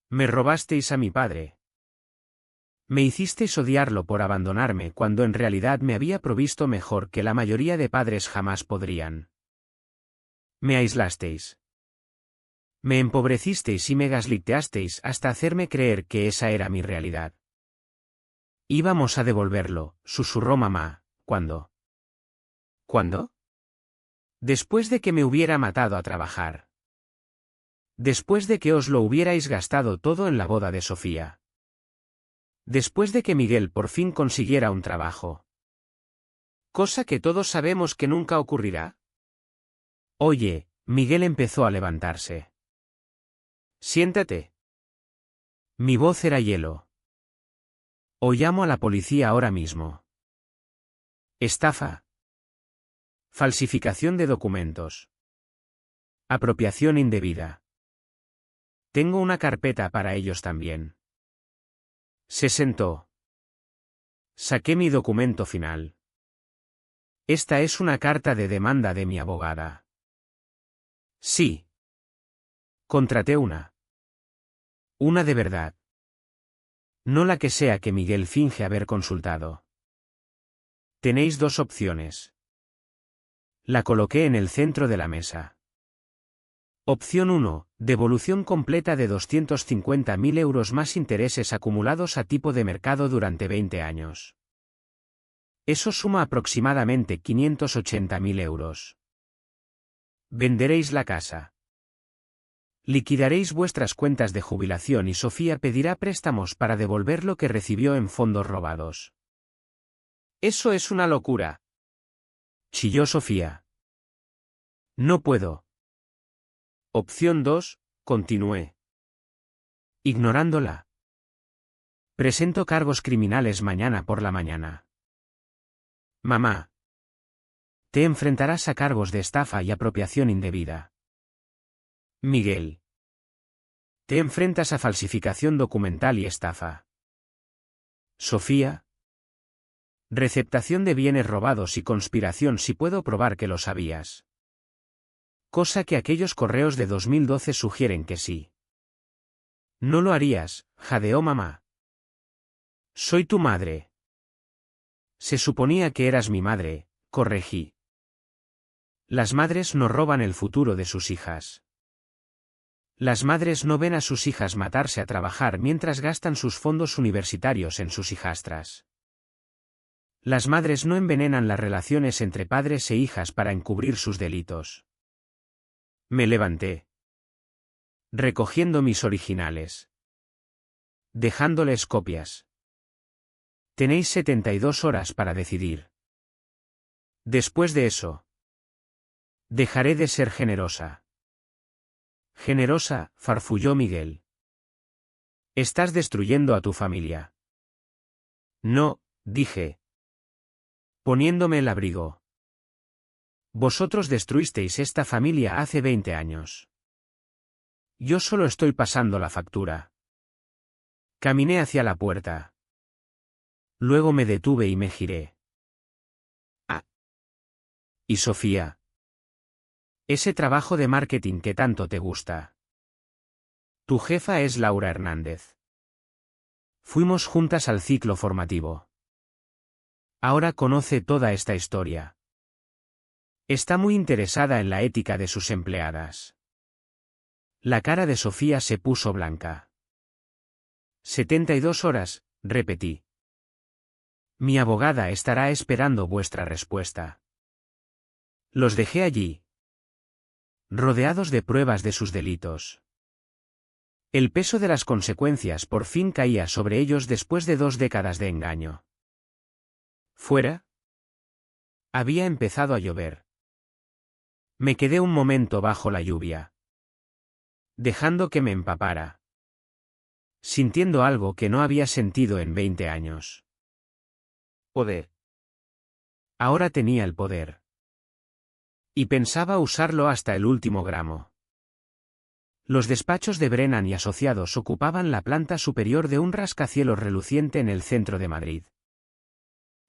Me robasteis a mi padre. Me hicisteis odiarlo por abandonarme cuando en realidad me había provisto mejor que la mayoría de padres jamás podrían. Me aislasteis. Me empobrecisteis y me gasliteasteis hasta hacerme creer que esa era mi realidad. Íbamos a devolverlo, susurró mamá. ¿Cuándo? ¿Cuándo? Después de que me hubiera matado a trabajar. Después de que os lo hubierais gastado todo en la boda de Sofía. Después de que Miguel por fin consiguiera un trabajo. Cosa que todos sabemos que nunca ocurrirá. Oye, Miguel empezó a levantarse. Siéntate. Mi voz era hielo. O llamo a la policía ahora mismo. Estafa. Falsificación de documentos. Apropiación indebida. Tengo una carpeta para ellos también. Se sentó. Saqué mi documento final. Esta es una carta de demanda de mi abogada. Sí. Contraté una. Una de verdad. No la que sea que Miguel finge haber consultado. Tenéis dos opciones. La coloqué en el centro de la mesa. Opción 1, devolución completa de 250.000 euros más intereses acumulados a tipo de mercado durante 20 años. Eso suma aproximadamente 580.000 euros. Venderéis la casa. Liquidaréis vuestras cuentas de jubilación y Sofía pedirá préstamos para devolver lo que recibió en fondos robados. Eso es una locura. Chilló Sofía. No puedo. Opción 2, continué. Ignorándola. Presento cargos criminales mañana por la mañana. Mamá. Te enfrentarás a cargos de estafa y apropiación indebida. Miguel. Te enfrentas a falsificación documental y estafa. Sofía. Receptación de bienes robados y conspiración si puedo probar que lo sabías. Cosa que aquellos correos de 2012 sugieren que sí. No lo harías, jadeó mamá. Soy tu madre. Se suponía que eras mi madre, corregí. Las madres no roban el futuro de sus hijas. Las madres no ven a sus hijas matarse a trabajar mientras gastan sus fondos universitarios en sus hijastras. Las madres no envenenan las relaciones entre padres e hijas para encubrir sus delitos. Me levanté. Recogiendo mis originales. Dejándoles copias. Tenéis 72 horas para decidir. Después de eso. Dejaré de ser generosa. Generosa, farfulló Miguel. Estás destruyendo a tu familia. No, dije. Poniéndome el abrigo. Vosotros destruisteis esta familia hace 20 años. Yo solo estoy pasando la factura. Caminé hacia la puerta. Luego me detuve y me giré. Ah. ¿Y Sofía? Ese trabajo de marketing que tanto te gusta. Tu jefa es Laura Hernández. Fuimos juntas al ciclo formativo. Ahora conoce toda esta historia. Está muy interesada en la ética de sus empleadas. La cara de Sofía se puso blanca. 72 horas, repetí. Mi abogada estará esperando vuestra respuesta. Los dejé allí. Rodeados de pruebas de sus delitos. El peso de las consecuencias por fin caía sobre ellos después de 2 décadas de engaño. ¿Fuera? Había empezado a llover. Me quedé un momento bajo la lluvia. Dejando que me empapara. Sintiendo algo que no había sentido en 20 años. Poder. Ahora tenía el poder. Y pensaba usarlo hasta el último gramo. Los despachos de Brennan y Asociados ocupaban la planta superior de un rascacielos reluciente en el centro de Madrid.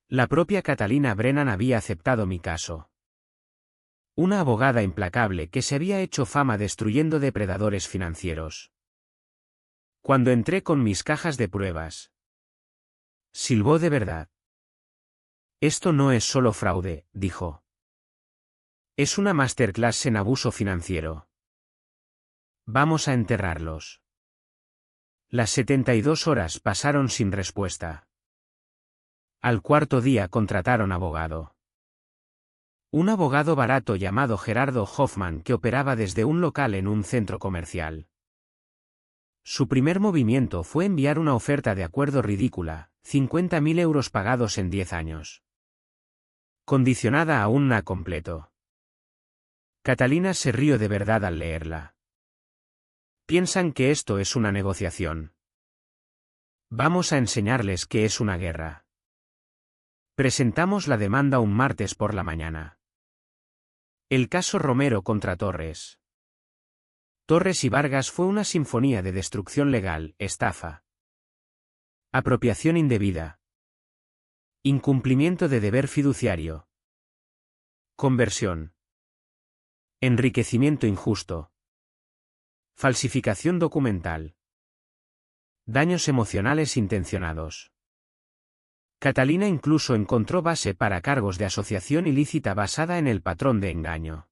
La propia Catalina Brennan había aceptado mi caso. Una abogada implacable que se había hecho fama destruyendo depredadores financieros. Cuando entré con mis cajas de pruebas, silbó de verdad. Esto no es solo fraude, dijo. Es una masterclass en abuso financiero. Vamos a enterrarlos. Las 72 horas pasaron sin respuesta. Al cuarto día contrataron abogado. Un abogado barato llamado Gerardo Hoffman que operaba desde un local en un centro comercial. Su primer movimiento fue enviar una oferta de acuerdo ridícula, 50.000 euros pagados en 10 años. Condicionada a un na completo. Catalina se rió de verdad al leerla. Piensan que esto es una negociación. Vamos a enseñarles que es una guerra. Presentamos la demanda un martes por la mañana. El caso Romero contra Torres. Torres y Vargas fue una sinfonía de destrucción legal, estafa, apropiación indebida, incumplimiento de deber fiduciario, conversión, enriquecimiento injusto, falsificación documental, daños emocionales intencionados. Catalina incluso encontró base para cargos de asociación ilícita basada en el patrón de engaño.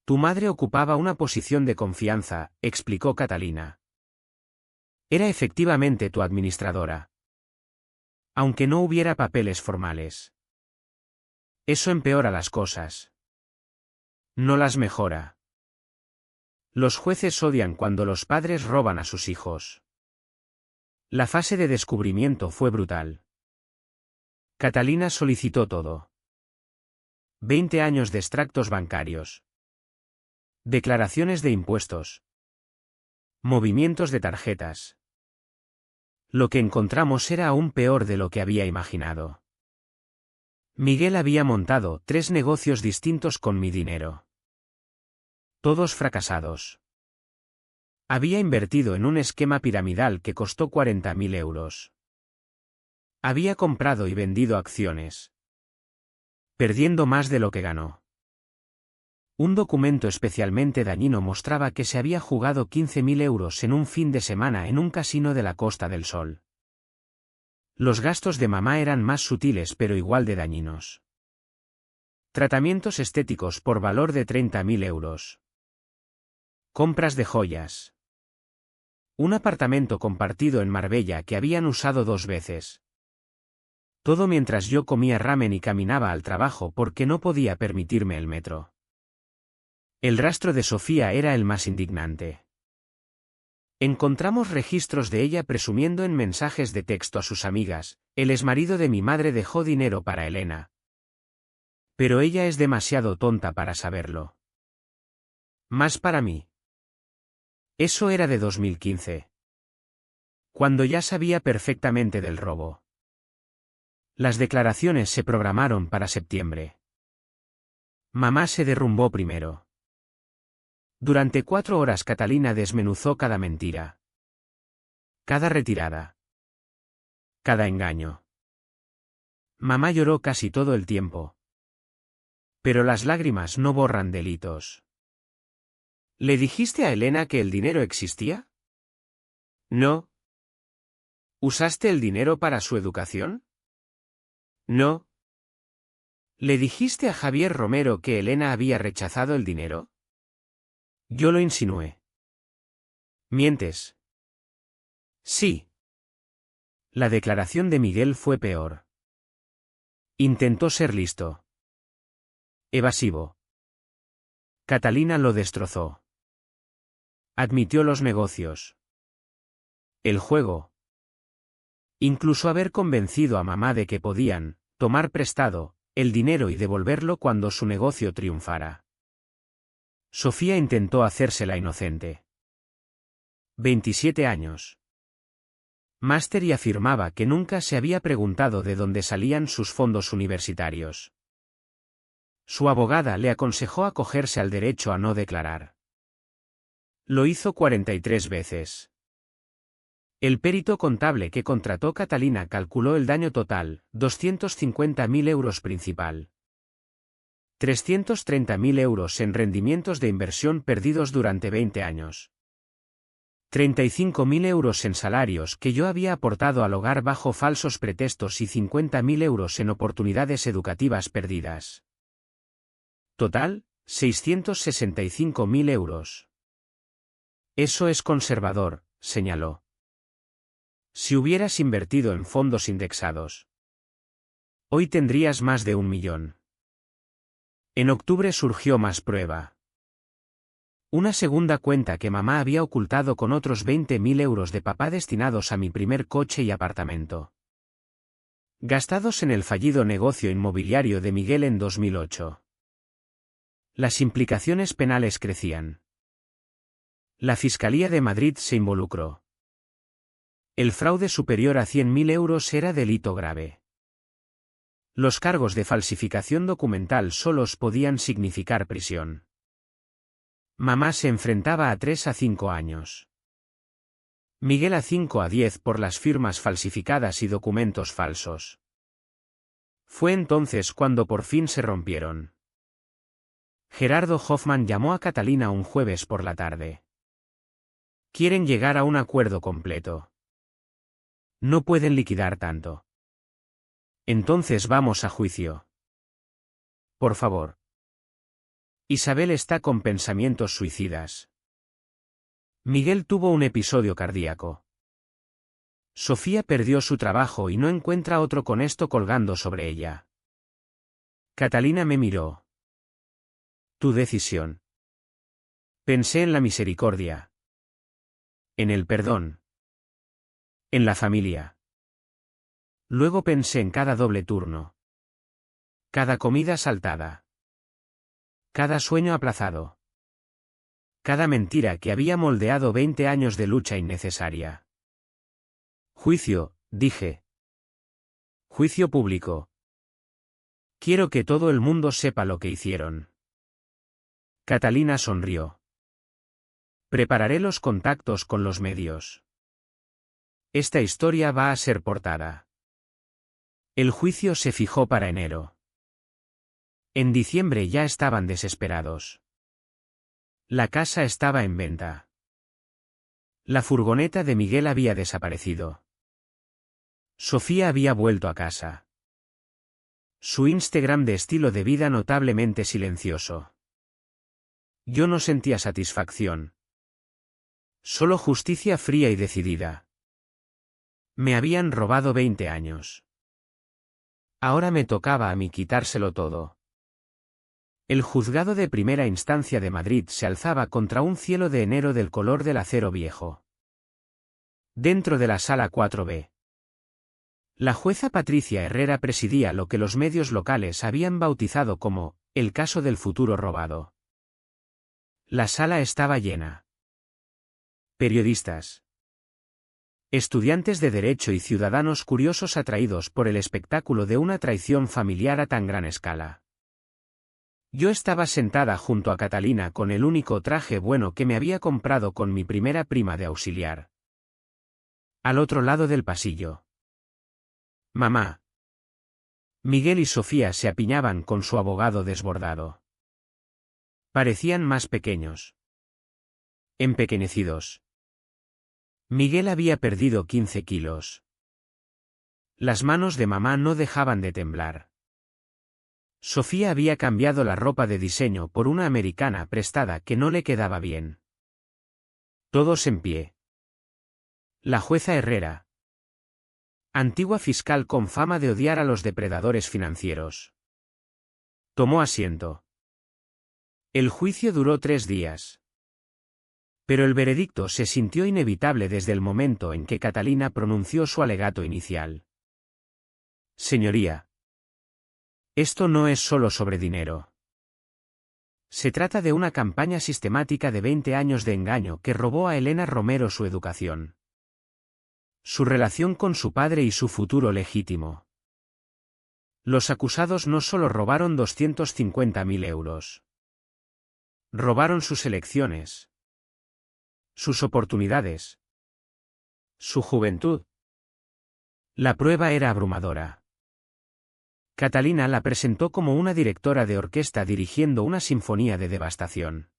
Tu madre ocupaba una posición de confianza, explicó Catalina. Era efectivamente tu administradora. Aunque no hubiera papeles formales. Eso empeora las cosas. No las mejora. Los jueces odian cuando los padres roban a sus hijos. La fase de descubrimiento fue brutal. Catalina solicitó todo. 20 años de extractos bancarios. Declaraciones de impuestos. Movimientos de tarjetas. Lo que encontramos era aún peor de lo que había imaginado. Miguel había montado 3 negocios distintos con mi dinero. Todos fracasados. Había invertido en un esquema piramidal que costó 40.000 euros. Había comprado y vendido acciones. Perdiendo más de lo que ganó. Un documento especialmente dañino mostraba que se había jugado 15.000 euros en un fin de semana en un casino de la Costa del Sol. Los gastos de mamá eran más sutiles pero igual de dañinos. Tratamientos estéticos por valor de 30.000 euros. Compras de joyas. Un apartamento compartido en Marbella que habían usado 2 veces. Todo mientras yo comía ramen y caminaba al trabajo porque no podía permitirme el metro. El rastro de Sofía era el más indignante. Encontramos registros de ella presumiendo en mensajes de texto a sus amigas, el exmarido de mi madre dejó dinero para Elena. Pero ella es demasiado tonta para saberlo. Más para mí. Eso era de 2015. Cuando ya sabía perfectamente del robo. Las declaraciones se programaron para septiembre. Mamá se derrumbó primero. Durante 4 horas Catalina desmenuzó cada mentira. Cada retirada. Cada engaño. Mamá lloró casi todo el tiempo. Pero las lágrimas no borran delitos. ¿Le dijiste a Elena que el dinero existía? No. ¿Usaste el dinero para su educación? No. ¿Le dijiste a Javier Romero que Elena había rechazado el dinero? Yo lo insinué. ¿Mientes? Sí. La declaración de Miguel fue peor. Intentó ser listo. Evasivo. Catalina lo destrozó. Admitió los negocios. El juego. Incluso haber convencido a mamá de que podían tomar prestado el dinero y devolverlo cuando su negocio triunfara. Sofía intentó hacerse la inocente. 27 años. Máster y afirmaba que nunca se había preguntado de dónde salían sus fondos universitarios. Su abogada le aconsejó acogerse al derecho a no declarar. Lo hizo 43 veces. El perito contable que contrató Catalina calculó el daño total, 250.000 euros principal. 330.000 euros en rendimientos de inversión perdidos durante 20 años. 35.000 euros en salarios que yo había aportado al hogar bajo falsos pretextos y 50.000 euros en oportunidades educativas perdidas. Total, 665.000 euros. Eso es conservador, señaló. Si hubieras invertido en fondos indexados, hoy tendrías más de 1 millón. En octubre surgió más prueba. Una segunda cuenta que mamá había ocultado con otros 20.000 euros de papá destinados a mi primer coche y apartamento, gastados en el fallido negocio inmobiliario de Miguel en 2008. Las implicaciones penales crecían. La Fiscalía de Madrid se involucró. El fraude superior a 100.000 euros era delito grave. Los cargos de falsificación documental solos podían significar prisión. Mamá se enfrentaba a 3 a 5 años. Miguel a 5 a 10 por las firmas falsificadas y documentos falsos. Fue entonces cuando por fin se rompieron. Gerardo Hoffman llamó a Catalina un jueves por la tarde. Quieren llegar a un acuerdo completo. No pueden liquidar tanto. Entonces vamos a juicio. Por favor. Isabel está con pensamientos suicidas. Miguel tuvo un episodio cardíaco. Sofía perdió su trabajo y no encuentra otro con esto colgando sobre ella. Catalina me miró. Tu decisión. Pensé en la misericordia. En el perdón. En la familia. Luego pensé en cada doble turno. Cada comida saltada. Cada sueño aplazado. Cada mentira que había moldeado 20 años de lucha innecesaria. Juicio, dije. Juicio público. Quiero que todo el mundo sepa lo que hicieron. Catalina sonrió. Prepararé los contactos con los medios. Esta historia va a ser portada. El juicio se fijó para enero. En diciembre ya estaban desesperados. La casa estaba en venta. La furgoneta de Miguel había desaparecido. Sofía había vuelto a casa. Su Instagram de estilo de vida notablemente silencioso. Yo no sentía satisfacción. Solo justicia fría y decidida. Me habían robado 20 años. Ahora me tocaba a mí quitárselo todo. El juzgado de primera instancia de Madrid se alzaba contra un cielo de enero del color del acero viejo. Dentro de la sala 4B. La jueza Patricia Herrera presidía lo que los medios locales habían bautizado como el caso del futuro robado. La sala estaba llena. Periodistas. Estudiantes de Derecho y ciudadanos curiosos atraídos por el espectáculo de una traición familiar a tan gran escala. Yo estaba sentada junto a Catalina con el único traje bueno que me había comprado con mi primera prima de auxiliar. Al otro lado del pasillo. Mamá. Miguel y Sofía se apiñaban con su abogado desbordado. Parecían más pequeños. Empequeñecidos. Miguel había perdido 15 kilos. Las manos de mamá no dejaban de temblar. Sofía había cambiado la ropa de diseño por una americana prestada que no le quedaba bien. Todos en pie. La jueza Herrera. Antigua fiscal con fama de odiar a los depredadores financieros. Tomó asiento. El juicio duró 3 días. Pero el veredicto se sintió inevitable desde el momento en que Catalina pronunció su alegato inicial. Señoría. Esto no es solo sobre dinero. Se trata de una campaña sistemática de 20 años de engaño que robó a Elena Romero su educación, su relación con su padre y su futuro legítimo. Los acusados no solo robaron 250.000 euros. Robaron sus elecciones. Sus oportunidades. Su juventud. La prueba era abrumadora. Catalina la presentó como una directora de orquesta dirigiendo una sinfonía de devastación.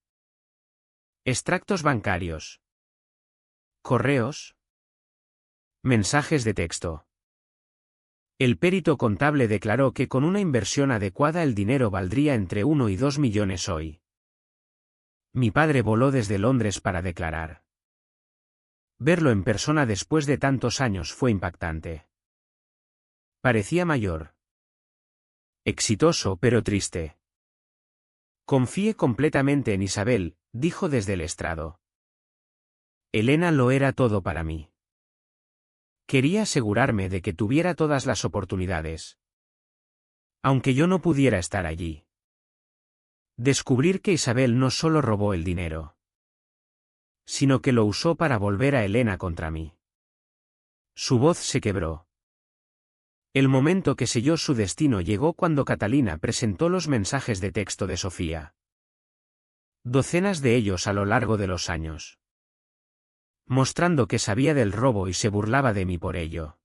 Extractos bancarios. Correos. Mensajes de texto. El perito contable declaró que con una inversión adecuada el dinero valdría entre 1 y 2 millones hoy. Mi padre voló desde Londres para declarar. Verlo en persona después de tantos años fue impactante. Parecía mayor. Exitoso pero triste. Confíe completamente en Isabel, dijo desde el estrado. Elena lo era todo para mí. Quería asegurarme de que tuviera todas las oportunidades. Aunque yo no pudiera estar allí. Descubrir que Isabel no solo robó el dinero, sino que lo usó para volver a Elena contra mí. Su voz se quebró. El momento que selló su destino llegó cuando Catalina presentó los mensajes de texto de Sofía. Docenas de ellos a lo largo de los años. Mostrando que sabía del robo y se burlaba de mí por ello.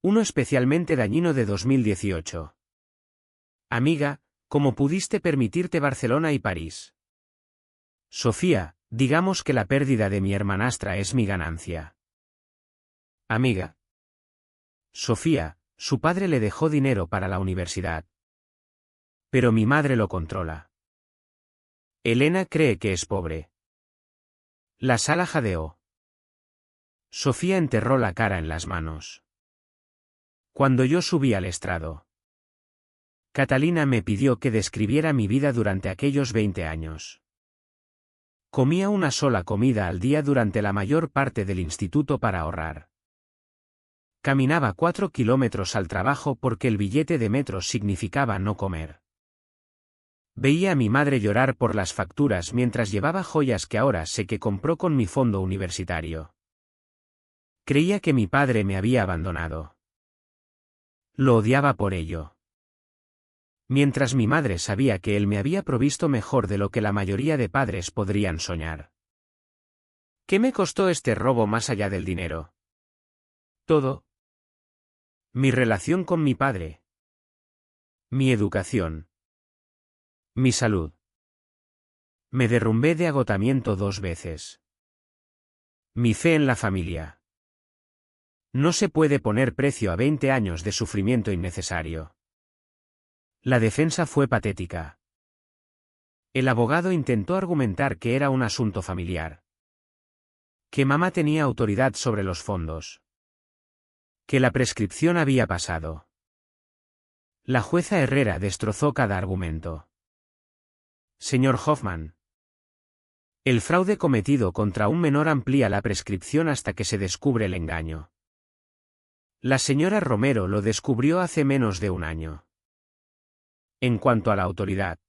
Uno especialmente dañino de 2018. Amiga, ¿cómo pudiste permitirte Barcelona y París? Sofía, digamos que la pérdida de mi hermanastra es mi ganancia. Amiga. Sofía, su padre le dejó dinero para la universidad. Pero mi madre lo controla. Elena cree que es pobre. La sala jadeó. Sofía enterró la cara en las manos. Cuando yo subí al estrado, Catalina me pidió que describiera mi vida durante aquellos 20 años. Comía una sola comida al día durante la mayor parte del instituto para ahorrar. Caminaba 4 kilómetros al trabajo porque el billete de metro significaba no comer. Veía a mi madre llorar por las facturas mientras llevaba joyas que ahora sé que compró con mi fondo universitario. Creía que mi padre me había abandonado. Lo odiaba por ello. Mientras mi madre sabía que él me había provisto mejor de lo que la mayoría de padres podrían soñar. ¿Qué me costó este robo más allá del dinero? Todo. Mi relación con mi padre. Mi educación. Mi salud. Me derrumbé de agotamiento 2 veces. Mi fe en la familia. No se puede poner precio a 20 años de sufrimiento innecesario. La defensa fue patética. El abogado intentó argumentar que era un asunto familiar. Que mamá tenía autoridad sobre los fondos. Que la prescripción había pasado. La jueza Herrera destrozó cada argumento. Señor Hoffman. El fraude cometido contra un menor amplía la prescripción hasta que se descubre el engaño. La señora Romero lo descubrió hace menos de un año. En cuanto a la autoridad.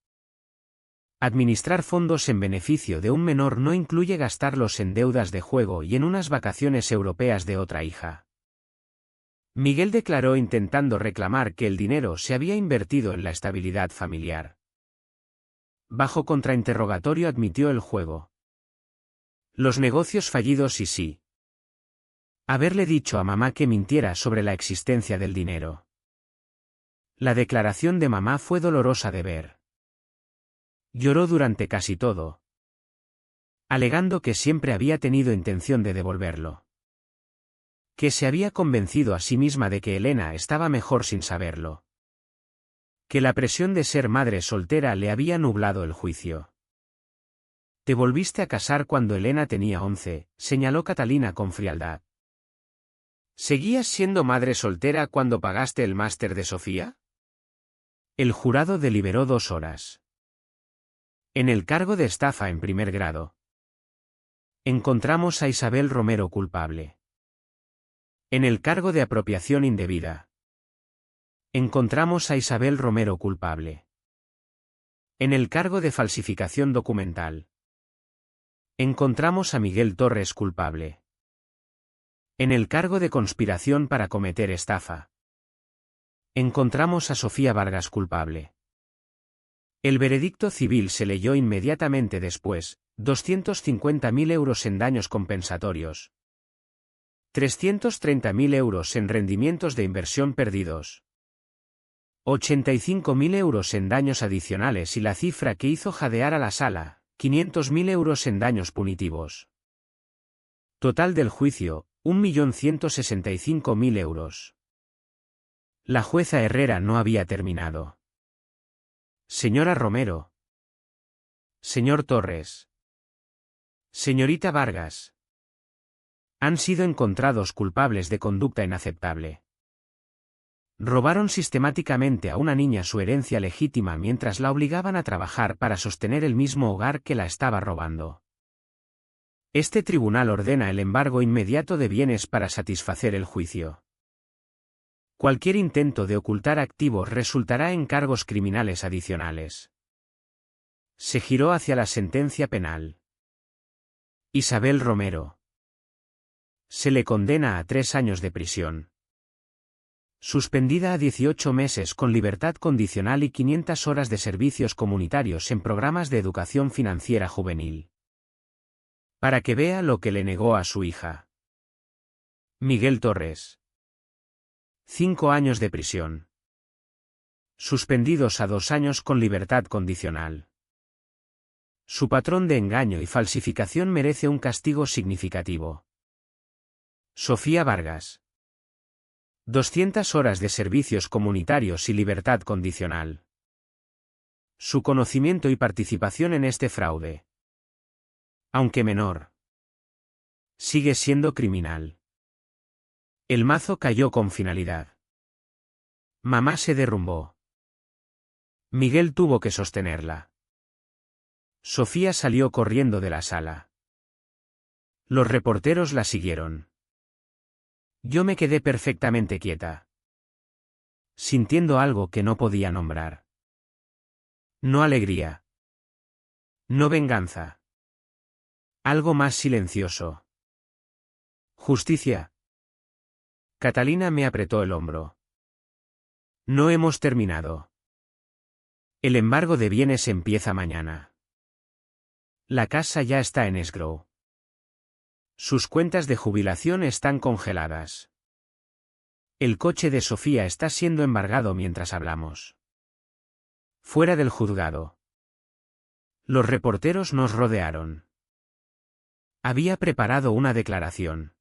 Administrar fondos en beneficio de un menor no incluye gastarlos en deudas de juego y en unas vacaciones europeas de otra hija. Miguel declaró intentando reclamar que el dinero se había invertido en la estabilidad familiar. Bajo contrainterrogatorio admitió el juego. Los negocios fallidos y sí. Haberle dicho a mamá que mintiera sobre la existencia del dinero. La declaración de mamá fue dolorosa de ver. Lloró durante casi todo. Alegando que siempre había tenido intención de devolverlo. Que se había convencido a sí misma de que Elena estaba mejor sin saberlo. Que la presión de ser madre soltera le había nublado el juicio. Te volviste a casar cuando Elena tenía 11, señaló Catalina con frialdad. ¿Seguías siendo madre soltera cuando pagaste el máster de Sofía? El jurado deliberó 2 horas. En el cargo de estafa en primer grado. Encontramos a Isabel Romero culpable. En el cargo de apropiación indebida. Encontramos a Isabel Romero culpable. En el cargo de falsificación documental. Encontramos a Miguel Torres culpable. En el cargo de conspiración para cometer estafa. Encontramos a Sofía Vargas culpable. El veredicto civil se leyó inmediatamente después, 250.000 euros en daños compensatorios. 330.000 euros en rendimientos de inversión perdidos. 85.000 euros en daños adicionales y la cifra que hizo jadear a la sala, 500.000 euros en daños punitivos. Total del juicio, 1.165.000 euros. La jueza Herrera no había terminado. Señora Romero. Señor Torres. Señorita Vargas. Han sido encontrados culpables de conducta inaceptable. Robaron sistemáticamente a una niña su herencia legítima mientras la obligaban a trabajar para sostener el mismo hogar que la estaba robando. Este tribunal ordena el embargo inmediato de bienes para satisfacer el juicio. Cualquier intento de ocultar activos resultará en cargos criminales adicionales. Se giró hacia la sentencia penal. Isabel Romero. Se le condena a 3 años de prisión. Suspendida a 18 meses con libertad condicional y 500 horas de servicios comunitarios en programas de educación financiera juvenil. Para que vea lo que le negó a su hija. Miguel Torres. 5 años de prisión. Suspendidos a 2 años con libertad condicional. Su patrón de engaño y falsificación merece un castigo significativo. Sofía Vargas. 200 horas de servicios comunitarios y libertad condicional. Su conocimiento y participación en este fraude, aunque menor, sigue siendo criminal. El mazo cayó con finalidad. Mamá se derrumbó. Miguel tuvo que sostenerla. Sofía salió corriendo de la sala. Los reporteros la siguieron. Yo me quedé perfectamente quieta, sintiendo algo que no podía nombrar. No alegría. No venganza. Algo más silencioso. Justicia. Catalina me apretó el hombro. No hemos terminado. El embargo de bienes empieza mañana. La casa ya está en escrow. Sus cuentas de jubilación están congeladas. El coche de Sofía está siendo embargado mientras hablamos. Fuera del juzgado. Los reporteros nos rodearon. Había preparado una declaración.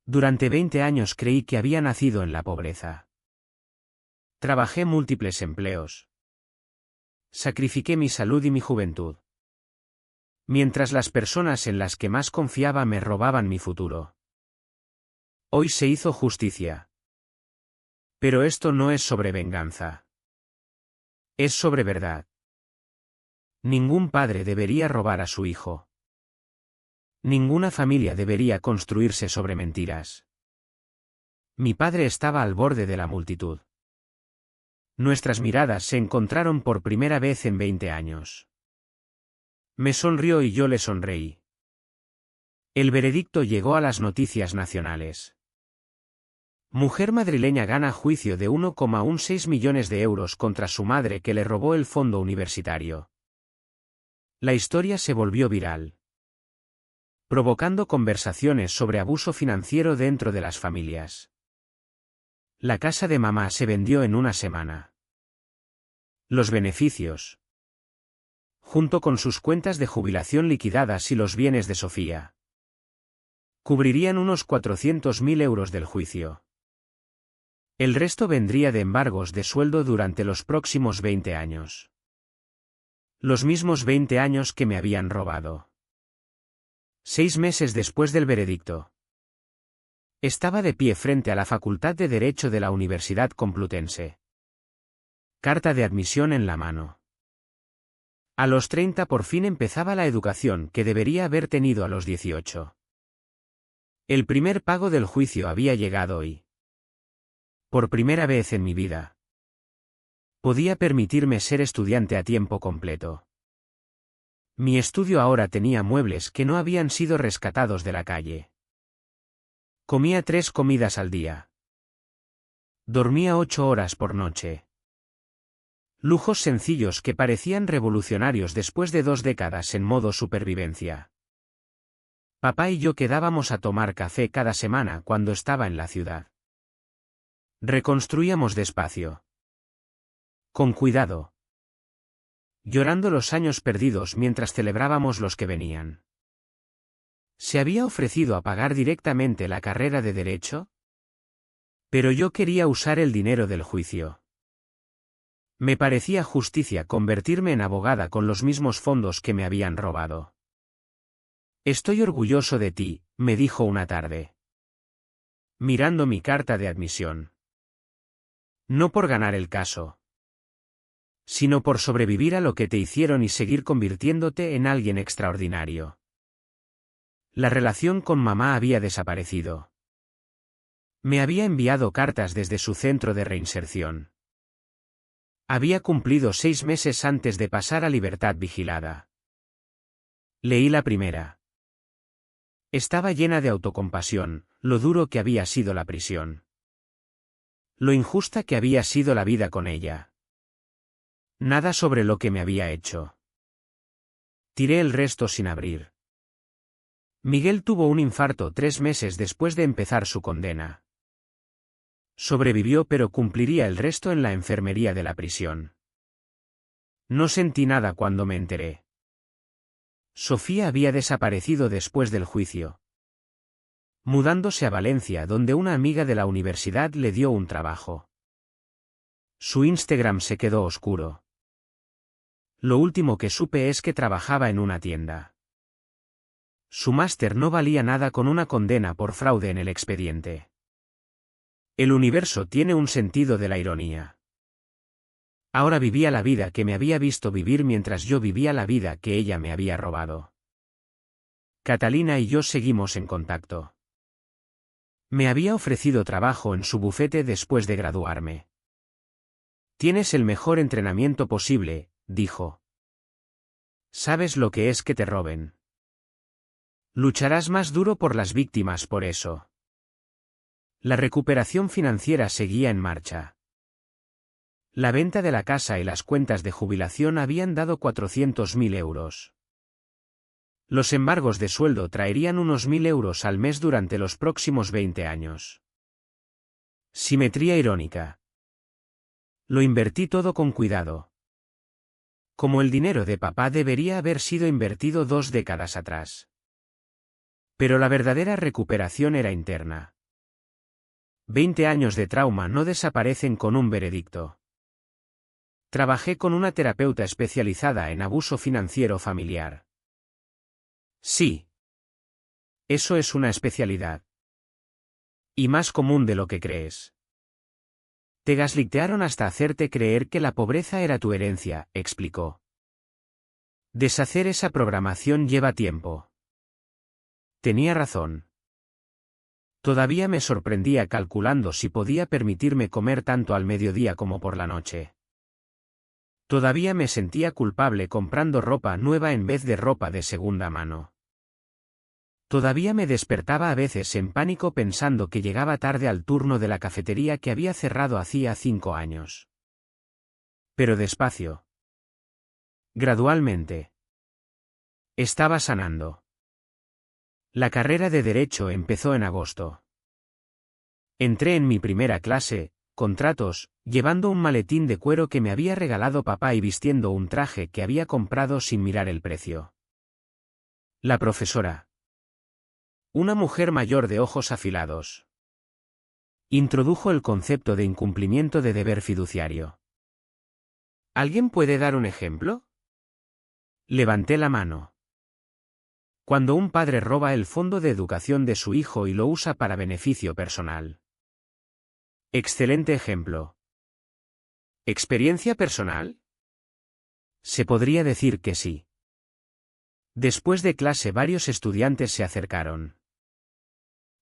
Durante 20 años creí que había nacido en la pobreza. Trabajé múltiples empleos. Sacrifiqué mi salud y mi juventud. Mientras las personas en las que más confiaba me robaban mi futuro. Hoy se hizo justicia. Pero esto no es sobre venganza. Es sobre verdad. Ningún padre debería robar a su hijo. Ninguna familia debería construirse sobre mentiras. Mi padre estaba al borde de la multitud. Nuestras miradas se encontraron por primera vez en 20 años. Me sonrió y yo le sonreí. El veredicto llegó a las noticias nacionales. Mujer madrileña gana juicio de 1,16 millones de euros contra su madre que le robó el fondo universitario. La historia se volvió viral, provocando conversaciones sobre abuso financiero dentro de las familias. La casa de mamá se vendió en una semana. Los beneficios, junto con sus cuentas de jubilación liquidadas y los bienes de Sofía, cubrirían unos 400.000 euros del juicio. El resto vendría de embargos de sueldo durante los próximos 20 años. Los mismos 20 años que me habían robado. 6 meses después del veredicto. Estaba de pie frente a la Facultad de Derecho de la Universidad Complutense. Carta de admisión en la mano. A los 30 por fin empezaba la educación que debería haber tenido a los 18. El primer pago del juicio había llegado y, por primera vez en mi vida, podía permitirme ser estudiante a tiempo completo. Mi estudio ahora tenía muebles que no habían sido rescatados de la calle. Comía 3 comidas al día. Dormía 8 horas por noche. Lujos sencillos que parecían revolucionarios después de 2 décadas en modo supervivencia. Papá y yo quedábamos a tomar café cada semana cuando estaba en la ciudad. Reconstruíamos despacio. Con cuidado. Llorando los años perdidos mientras celebrábamos los que venían. ¿Se había ofrecido a pagar directamente la carrera de Derecho? Pero yo quería usar el dinero del juicio. Me parecía justicia convertirme en abogada con los mismos fondos que me habían robado. Estoy orgulloso de ti, me dijo una tarde. Mirando mi carta de admisión. No por ganar el caso, sino por sobrevivir a lo que te hicieron y seguir convirtiéndote en alguien extraordinario. La relación con mamá había desaparecido. Me había enviado cartas desde su centro de reinserción. Había cumplido 6 meses antes de pasar a libertad vigilada. Leí la primera. Estaba llena de autocompasión, lo duro que había sido la prisión. Lo injusta que había sido la vida con ella. Nada sobre lo que me había hecho. Tiré el resto sin abrir. Miguel tuvo un infarto 3 meses después de empezar su condena. Sobrevivió pero cumpliría el resto en la enfermería de la prisión. No sentí nada cuando me enteré. Sofía había desaparecido después del juicio, mudándose a Valencia donde una amiga de la universidad le dio un trabajo. Su Instagram se quedó oscuro. Lo último que supe es que trabajaba en una tienda. Su máster no valía nada con una condena por fraude en el expediente. El universo tiene un sentido de la ironía. Ahora vivía la vida que me había visto vivir mientras yo vivía la vida que ella me había robado. Catalina y yo seguimos en contacto. Me había ofrecido trabajo en su bufete después de graduarme. Tienes el mejor entrenamiento posible, dijo. Sabes lo que es que te roben. Lucharás más duro por las víctimas por eso. La recuperación financiera seguía en marcha. La venta de la casa y las cuentas de jubilación habían dado 400.000 euros. Los embargos de sueldo traerían unos 1.000 euros al mes durante los próximos 20 años. Simetría irónica. Lo invertí todo con cuidado. Como el dinero de papá debería haber sido invertido 2 décadas atrás. Pero la verdadera recuperación era interna. 20 años de trauma no desaparecen con un veredicto. Trabajé con una terapeuta especializada en abuso financiero familiar. Sí. Eso es una especialidad. Y más común de lo que crees. Te gaslightearon hasta hacerte creer que la pobreza era tu herencia, explicó. Deshacer esa programación lleva tiempo. Tenía razón. Todavía me sorprendía calculando si podía permitirme comer tanto al mediodía como por la noche. Todavía me sentía culpable comprando ropa nueva en vez de ropa de segunda mano. Todavía me despertaba a veces en pánico pensando que llegaba tarde al turno de la cafetería que había cerrado hacía 5 años. Pero despacio. Gradualmente. Estaba sanando. La carrera de Derecho empezó en agosto. Entré en mi primera clase, contratos, llevando un maletín de cuero que me había regalado papá y vistiendo un traje que había comprado sin mirar el precio. La profesora. Una mujer mayor de ojos afilados. Introdujo el concepto de incumplimiento de deber fiduciario. ¿Alguien puede dar un ejemplo? Levanté la mano. Cuando un padre roba el fondo de educación de su hijo y lo usa para beneficio personal. Excelente ejemplo. ¿Experiencia personal? Se podría decir que sí. Después de clase varios estudiantes se acercaron.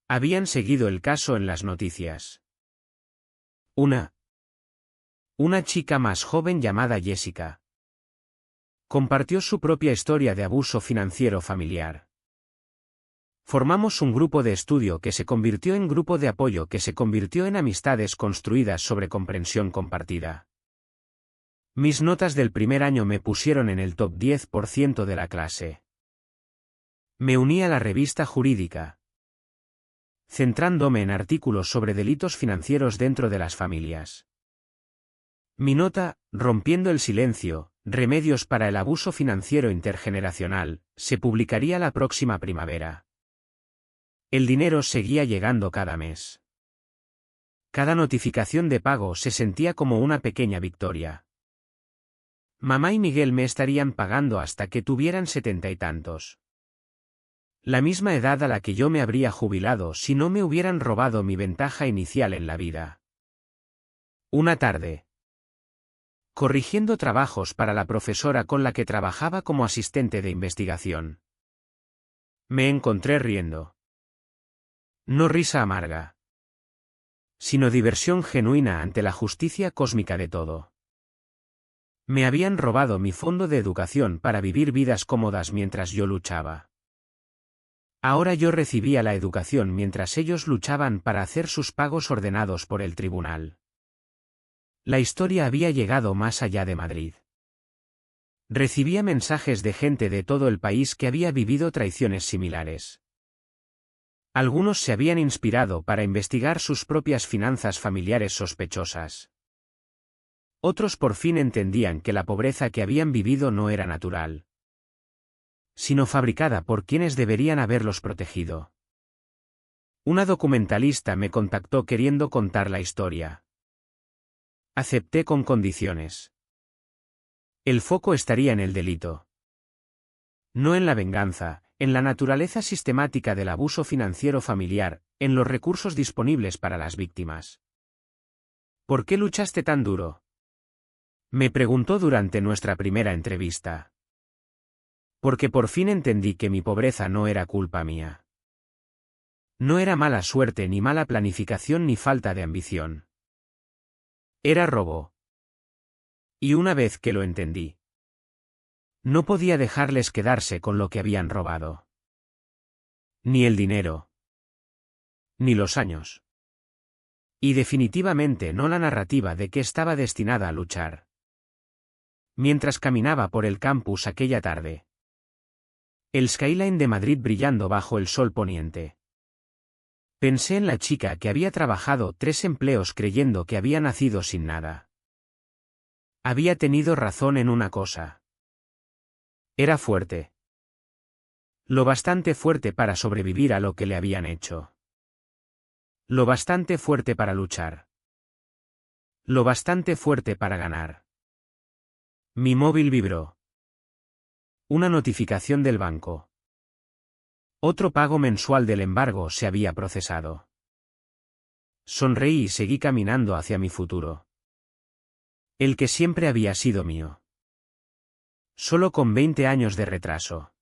Habían seguido el caso en las noticias. Una chica más joven llamada Jessica. Compartió su propia historia de abuso financiero familiar. Formamos un grupo de estudio que se convirtió en grupo de apoyo que se convirtió en amistades construidas sobre comprensión compartida. Mis notas del primer año me pusieron en el top 10% de la clase. Me uní a la revista jurídica, centrándome en artículos sobre delitos financieros dentro de las familias. Mi nota, Rompiendo el silencio, remedios para el abuso financiero intergeneracional, se publicaría la próxima primavera. El dinero seguía llegando cada mes. Cada notificación de pago se sentía como una pequeña victoria. Mamá y Miguel me estarían pagando hasta que tuvieran 70 y tantos. La misma edad a la que yo me habría jubilado si no me hubieran robado mi ventaja inicial en la vida. Una tarde, corrigiendo trabajos para la profesora con la que trabajaba como asistente de investigación, me encontré riendo. No risa amarga, sino diversión genuina ante la justicia cósmica de todo. Me habían robado mi fondo de educación para vivir vidas cómodas mientras yo luchaba. Ahora yo recibía la educación mientras ellos luchaban para hacer sus pagos ordenados por el tribunal. La historia había llegado más allá de Madrid. Recibía mensajes de gente de todo el país que había vivido traiciones similares. Algunos se habían inspirado para investigar sus propias finanzas familiares sospechosas. Otros por fin entendían que la pobreza que habían vivido no era natural, sino fabricada por quienes deberían haberlos protegido. Una documentalista me contactó queriendo contar la historia. Acepté con condiciones. El foco estaría en el delito, no en la venganza, en la naturaleza sistemática del abuso financiero familiar, en los recursos disponibles para las víctimas. ¿Por qué luchaste tan duro?, me preguntó durante nuestra primera entrevista. Porque por fin entendí que mi pobreza no era culpa mía. No era mala suerte ni mala planificación ni falta de ambición. Era robo. Y una vez que lo entendí, no podía dejarles quedarse con lo que habían robado. Ni el dinero. Ni los años. Y definitivamente no la narrativa de que estaba destinada a luchar. Mientras caminaba por el campus aquella tarde, el skyline de Madrid brillando bajo el sol poniente, pensé en la chica que había trabajado 3 empleos creyendo que había nacido sin nada. Había tenido razón en una cosa. Era fuerte. Lo bastante fuerte para sobrevivir a lo que le habían hecho. Lo bastante fuerte para luchar. Lo bastante fuerte para ganar. Mi móvil vibró. Una notificación del banco. Otro pago mensual del embargo se había procesado. Sonreí y seguí caminando hacia mi futuro. El que siempre había sido mío. Solo con 20 años de retraso.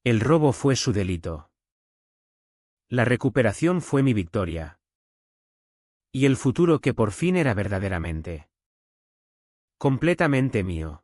El robo fue su delito. La recuperación fue mi victoria. Y el futuro que por fin era verdaderamente, completamente mío.